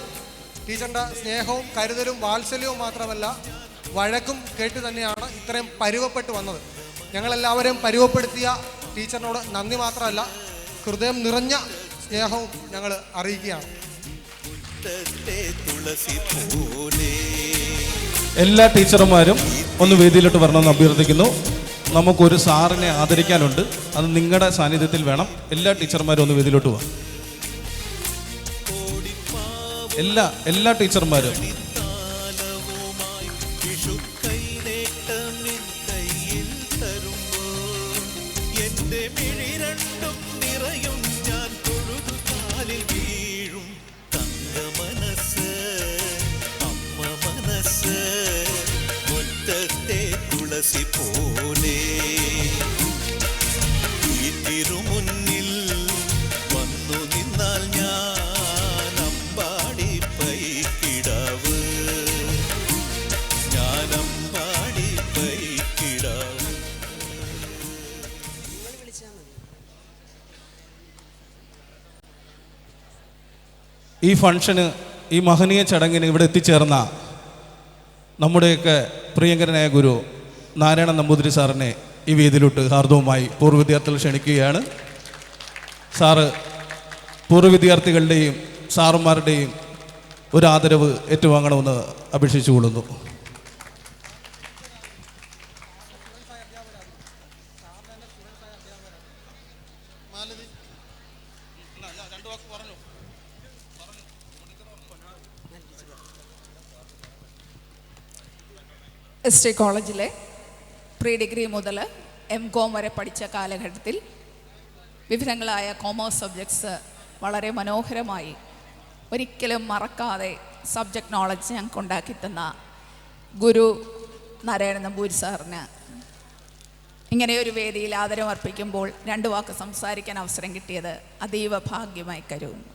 ടീച്ചറിൻ്റെ സ്നേഹവും കരുതലും വാത്സല്യവും മാത്രമല്ല വഴക്കും കേട്ട് തന്നെയാണ് ഇത്രയും പരുവപ്പെട്ട് വന്നത്. ഞങ്ങളെല്ലാവരെയും പരുവപ്പെടുത്തിയ ടീച്ചറിനോട് നന്ദി മാത്രമല്ല, ഹൃദയം നിറഞ്ഞ സ്നേഹവും ഞങ്ങൾ അറിയിക്കുകയാണ്. എല്ലാ ടീച്ചർമാരും ഒന്ന് വേദിയിലോട്ട് വരണമെന്ന് അഭ്യർത്ഥിക്കുന്നു. നമുക്കൊരു സാറിനെ ആദരിക്കാനുണ്ട്. അത് നിങ്ങളുടെ സാന്നിധ്യത്തിൽ വേണം. എല്ലാ ടീച്ചർമാരും ഒന്ന് വേദിയിലോട്ട് പോവാം. എല്ലാ ടീച്ചർമാരും മുറ്റത്തെ തുളസി തുളസി പോലെ ഈ തിരുമുന്നിൽ വന്നു നിന്നാൽ ഞാൻ അമ്പാടി പൈക്കിടാവ്, ഞാൻ അമ്പാടി പൈക്കിടാവ്. ഈ ഫംഗ്ഷന്, ഈ മഹനീയ ചടങ്ങിന് ഇവിടെ എത്തിച്ചേർന്ന നമ്മുടെയൊക്കെ പ്രിയങ്കരനായ ഗുരു നാരായണ നമ്പൂതിരി സാറിനെ ഈ വേദിയിലോട്ട് ഹാർദവുമായി പൂർവ്വ വിദ്യാർത്ഥികൾ ക്ഷണിക്കുകയാണ്. സാറ് പൂർവ്വ വിദ്യാർത്ഥികളുടെയും സാറുമാരുടെയും ഒരു ആദരവ് ഏറ്റുവാങ്ങണമെന്ന് അപേക്ഷിച്ചു കൊള്ളുന്നു. ST കോളേജിലെ പ്രീ ഡിഗ്രി മുതൽ MCom വരെ പഠിച്ച കാലഘട്ടത്തിൽ വിവിധങ്ങളായ കോമേഴ്സ് സബ്ജക്ട്സ് വളരെ മനോഹരമായി ഒരിക്കലും മറക്കാതെ സബ്ജക്റ്റ് നോളജ് ഞങ്ങൾക്ക് ഉണ്ടാക്കി തന്ന ഗുരു നാരായണ നമ്പൂതിരി സാറിന് ഇങ്ങനെയൊരു വേദിയിൽ ആദരം അർപ്പിക്കുമ്പോൾ 2 വാക്ക് സംസാരിക്കാൻ അവസരം കിട്ടിയത് അതീവ ഭാഗ്യമായി കരുതുന്നു.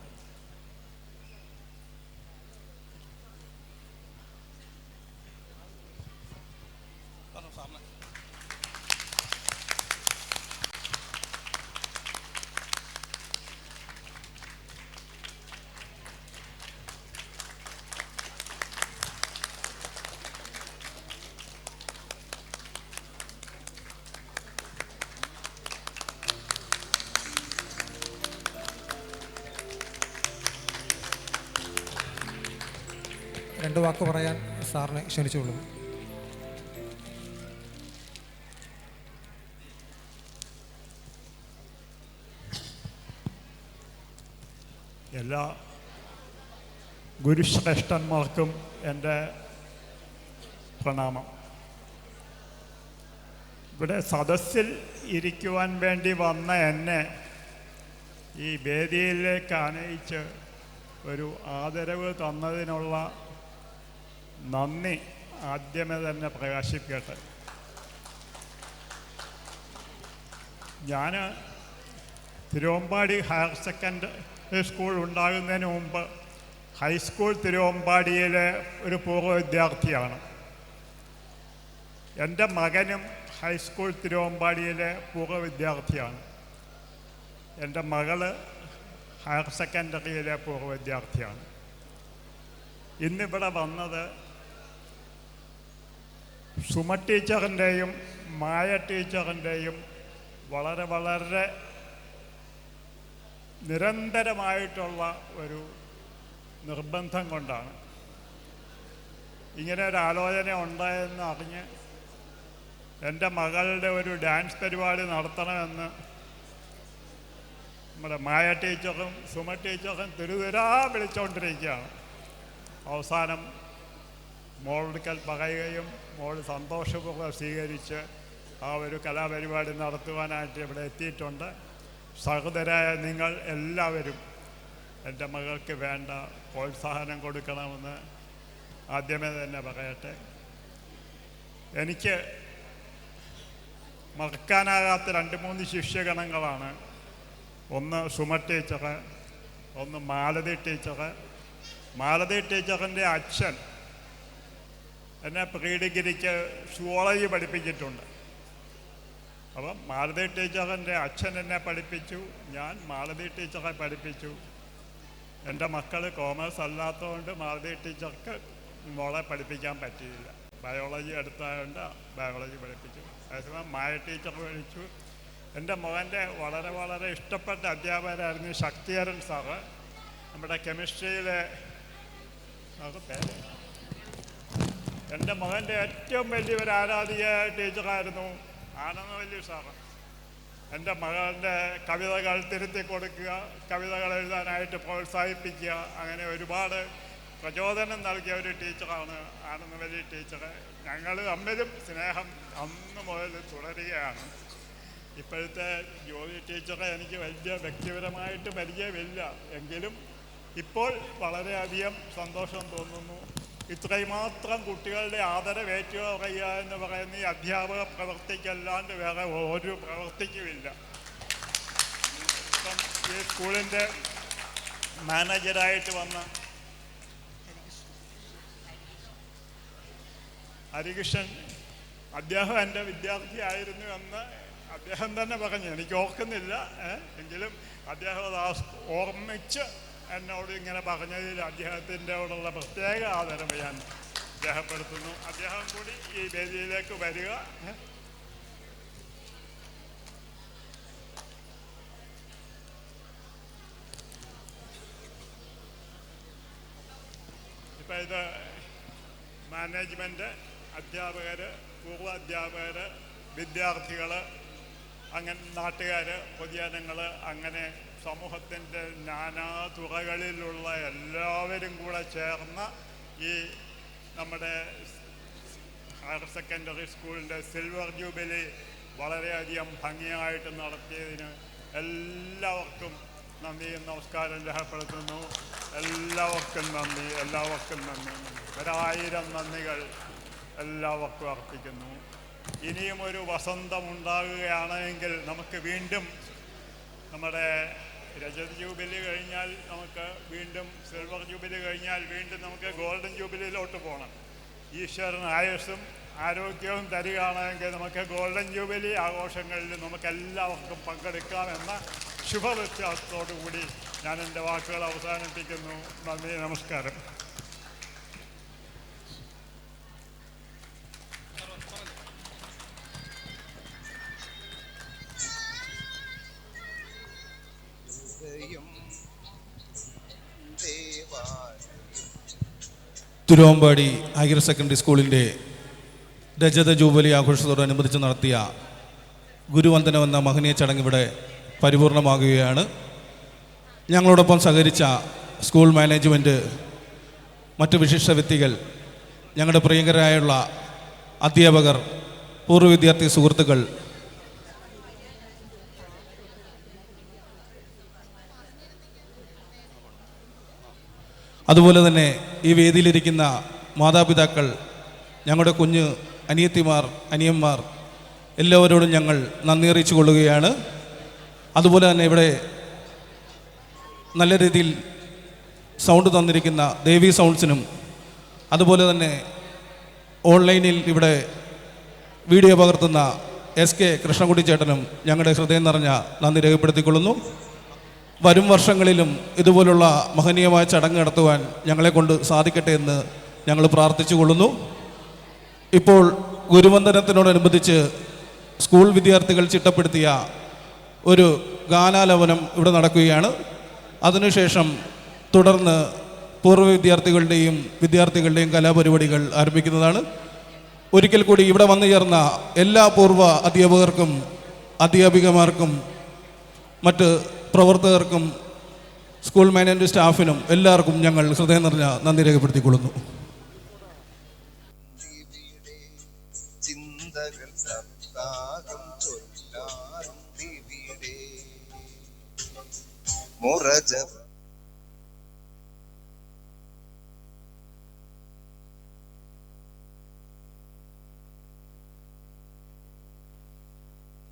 രണ്ട് വാക്ക് പറയാൻ സാറിനെ ക്ഷണിച്ചുകൊള്ളുന്നു. എല്ലാ ഗുരുശ്രേഷ്ഠന്മാർക്കും എൻ്റെ പ്രണാമം. ഇവിടെ സദസ്സിൽ ഇരിക്കുവാൻ വേണ്ടി വന്ന എന്നെ ഈ വേദിയിലേക്ക് ആനയിച്ച് ഒരു ആദരവ് തന്നതിനുള്ള നന്ദി ആദ്യമേ തന്നെ പ്രകാശിപ്പിക്കട്ടെ. ഞാൻ തിരുവമ്പാടി ഹയർ സെക്കൻഡറി സ്കൂൾ ഉണ്ടാകുന്നതിന് മുമ്പ് ഹൈസ്കൂൾ തിരുവമ്പാടിയിലെ ഒരു പൂർവ്വ വിദ്യാർത്ഥിയാണ്. എൻ്റെ മകനും ഹൈസ്കൂൾ തിരുവമ്പാടിയിലെ പൂർവ്വ വിദ്യാർത്ഥിയാണ്. എൻ്റെ മകള് ഹയർ സെക്കൻഡറിയിലെ പൂർവ്വ വിദ്യാർത്ഥിയാണ്. ഇന്നിവിടെ വന്നത് സുമ ടീച്ചറിൻ്റെയും മായ ടീച്ചറിൻ്റെയും വളരെ വളരെ നിരന്തരമായിട്ടുള്ള ഒരു നിർബന്ധം കൊണ്ടാണ്. ഇങ്ങനെ ഒരു ആലോചന ഉണ്ടായെന്ന് അറിഞ്ഞ് എൻ്റെ മകളുടെ ഒരു ഡാൻസ് പരിപാടി നടത്തണമെന്ന് നമ്മുടെ മായ ടീച്ചറും സുമ ടീച്ചറും തുരുതുരാ വിളിച്ചുകൊണ്ടിരിക്കുകയാണ്. അവസാനം മോൾക്കൽ പറയുകയും മോൾ സന്തോഷപൂർവ്വം സ്വീകരിച്ച് ആ ഒരു കലാപരിപാടി നടത്തുവാനായിട്ട് ഇവിടെ എത്തിയിട്ടുണ്ട്. സഹോദരായ നിങ്ങൾ എല്ലാവരും എൻ്റെ മകൾക്ക് വേണ്ട പ്രോത്സാഹനം കൊടുക്കണമെന്ന് ആദ്യമേ തന്നെ പറയട്ടെ. എനിക്ക് മറക്കാനാകാത്ത 2-3 ശിഷ്യഗണങ്ങളാണ്. ഒന്ന് സുമ ടീച്ചറ്, ഒന്ന് മാലതി ടീച്ചറ്. മാലതി ടീച്ചറിൻ്റെ അച്ഛൻ എന്നെ പ്രീ ഡിഗ്രിക്ക് സുവോളജി പഠിപ്പിച്ചിട്ടുണ്ട്. അപ്പം മാലതി ടീച്ചറിൻ്റെ അച്ഛൻ എന്നെ പഠിപ്പിച്ചു, ഞാൻ മാലതി ടീച്ചറെ പഠിപ്പിച്ചു. എൻ്റെ മക്കൾ കോമേഴ്സ് അല്ലാത്തതുകൊണ്ട് മാലതി ടീച്ചർക്ക് മോളെ പഠിപ്പിക്കാൻ പറ്റിയില്ല. ബയോളജി എടുത്തതുകൊണ്ട് ബയോളജി പഠിപ്പിച്ചു. അതേസമയം മായ ടീച്ചർ പഠിച്ചു. എൻ്റെ മകൻ്റെ വളരെ വളരെ ഇഷ്ടപ്പെട്ട അധ്യാപകരായിരുന്നു ശക്തിധരൻ സാറ്. നമ്മുടെ കെമിസ്ട്രിയിലെ പേര് എൻ്റെ മകൻ്റെ ഏറ്റവും വലിയൊരു ആരാധിക ടീച്ചറായിരുന്നു ആനന്ദവല്ലി സാറ്. എൻ്റെ മകളുടെ കവിതകൾ തിരുത്തി കൊടുക്കുക, കവിതകൾ എഴുതാനായിട്ട് പ്രോത്സാഹിപ്പിക്കുക, അങ്ങനെ ഒരുപാട് പ്രചോദനം നൽകിയ ഒരു ടീച്ചറാണ് ആനന്ദവല്ലി ടീച്ചർ. ഞങ്ങൾ തമ്മിലും സ്നേഹം അന്ന് മുതൽ തുടരുകയാണ്. ഇപ്പോഴത്തെ ജ്യോതി ടീച്ചറെ എനിക്ക് വലിയ വ്യക്തിപരമായിട്ട് പരിചയമില്ല, എങ്കിലും ഇപ്പോൾ വളരെയധികം സന്തോഷം തോന്നുന്നു. ഇത്രയും മാത്രം കുട്ടികളുടെ ആദരവ് ഏറ്റുപറയുക എന്ന് പറയുന്ന ഈ അധ്യാപക പ്രവൃത്തിക്കല്ലാണ്ട് വേറെ ഒരു പ്രവൃത്തിക്കുമില്ല. ഇപ്പം ഈ സ്കൂളിൻ്റെ മാനേജരായിട്ട് വന്ന ഹരികൃഷ്ണൻ, അദ്ദേഹം എൻ്റെ വിദ്യാർത്ഥിയായിരുന്നു എന്ന് അദ്ദേഹം തന്നെ പറഞ്ഞു. എനിക്ക് ഓർക്കുന്നില്ല, എങ്കിലും അദ്ദേഹം അത് ഓർമ്മിച്ച് എന്നോട് ഇങ്ങനെ പറഞ്ഞതിൽ അദ്ദേഹത്തിൻ്റെയോടുള്ള പ്രത്യേക ആദരവ് ഞാൻ രേഖപ്പെടുത്തുന്നു. അദ്ദേഹം കൂടി ഈ വേദിയിലേക്ക് വരിക. ഇപ്പം ഇത് മാനേജ്മെൻറ്റ്, അധ്യാപകർ, പൂർവ്വ അധ്യാപകർ, വിദ്യാർത്ഥികൾ, അങ്ങനെ നാട്ടുകാർ, പൊതുജനങ്ങൾ, അങ്ങനെ സമൂഹത്തിൻ്റെ നാനാ തുറകളിലുള്ള എല്ലാവരും കൂടെ ചേർന്ന് ഈ നമ്മുടെ ഹയർ സെക്കൻഡറി സ്കൂളിൻ്റെ സിൽവർ ജൂബിലി വളരെയധികം ഭംഗിയായിട്ട് നടത്തിയതിന് എല്ലാവർക്കും നന്ദിയും നമസ്കാരം രേഖപ്പെടുത്തുന്നു. എല്ലാവർക്കും നന്ദി, എല്ലാവർക്കും നന്ദി. 1000 നന്ദികൾ എല്ലാവർക്കും അർപ്പിക്കുന്നു. ഇനിയും ഒരു വസന്തം ഉണ്ടാകുകയാണെങ്കിൽ നമുക്ക് വീണ്ടും നമ്മുടെ രജത ജൂബിലി കഴിഞ്ഞാൽ നമുക്ക് വീണ്ടും സിൽവർ ജൂബിലി കഴിഞ്ഞാൽ വീണ്ടും നമുക്ക് ഗോൾഡൻ ജൂബിലിയിലോട്ട് പോകണം. ഈശ്വരൻ ആയുസ്സും ആരോഗ്യവും തരികയാണെങ്കിൽ നമുക്ക് ഗോൾഡൻ ജൂബിലി ആഘോഷങ്ങളിൽ നമുക്കെല്ലാവർക്കും പങ്കെടുക്കാമെന്ന ശുഭവിശ്വാസത്തോടു കൂടി ഞാൻ എൻ്റെ വാക്കുകൾ അവസാനിപ്പിക്കുന്നു. നന്ദി, നമസ്കാരം. തിരുവമ്പാടി ഹയർ സെക്കൻഡറി സ്കൂളിൻ്റെ രജത ജൂബിലി ആഘോഷത്തോടനുബന്ധിച്ച് നടത്തിയ ഗുരുവന്ദനം എന്ന മഹനീയ ചടങ്ങ് ഇവിടെ പരിപൂർണമാകുകയാണ്. ഞങ്ങളോടൊപ്പം സഹകരിച്ച സ്കൂൾ മാനേജ്മെൻറ്റ്, മറ്റ് വിശിഷ്ട വ്യക്തികൾ, ഞങ്ങളുടെ പ്രിയങ്കരായുള്ള അധ്യാപകർ, പൂർവ്വ വിദ്യാർത്ഥി സുഹൃത്തുക്കൾ, അതുപോലെ തന്നെ ഈ വേദിയിലിരിക്കുന്ന മാതാപിതാക്കൾ, ഞങ്ങളുടെ കുഞ്ഞ് അനിയത്തിമാർ, അനിയന്മാർ, എല്ലാവരോടും ഞങ്ങൾ നന്ദി അറിയിച്ചു കൊള്ളുകയാണ്. അതുപോലെ തന്നെ ഇവിടെ നല്ല രീതിയിൽ സൗണ്ട് തന്നിരിക്കുന്ന ദേവി സൗണ്ട്സിനും, അതുപോലെ തന്നെ ഓൺലൈനിൽ ഇവിടെ വീഡിയോ പകർത്തുന്ന SK കൃഷ്ണൻകുട്ടി ചേട്ടനും ഞങ്ങളുടെ ഹൃദയം നിറഞ്ഞ നന്ദി രേഖപ്പെടുത്തിക്കൊള്ളുന്നു. വരും വർഷങ്ങളിലും ഇതുപോലുള്ള മഹനീയമായ ചടങ്ങ് നടത്തുവാൻ ഞങ്ങളെക്കൊണ്ട് സാധിക്കട്ടെ എന്ന് ഞങ്ങൾ പ്രാർത്ഥിച്ചു കൊള്ളുന്നു. ഇപ്പോൾ ഗുരുവന്ദനത്തിനോടനുബന്ധിച്ച് സ്കൂൾ വിദ്യാർത്ഥികൾ ചിട്ടപ്പെടുത്തിയ ഒരു ഗാനാലാപനം ഇവിടെ നടക്കുകയാണ്. അതിനുശേഷം തുടർന്ന് പൂർവ്വ വിദ്യാർത്ഥികളുടെയും കലാപരിപാടികൾ ആരംഭിക്കുന്നതാണ്. ഒരിക്കൽ കൂടി ഇവിടെ വന്നു ചേർന്ന എല്ലാ പൂർവ്വ അധ്യാപകർക്കും, അധ്യാപികമാർക്കും, മറ്റ് പ്രവർത്തകർക്കും, സ്കൂൾ മാനേജ്മെൻറ്റ് സ്റ്റാഫിനും എല്ലാവർക്കും ഞങ്ങൾ ഹൃദയം നിറഞ്ഞ നന്ദി രേഖപ്പെടുത്തിക്കൊള്ളുന്നു. ചിന്തകൾ സപ്താഹം ചൊല്ലാറും ദിവിടേ മുറജ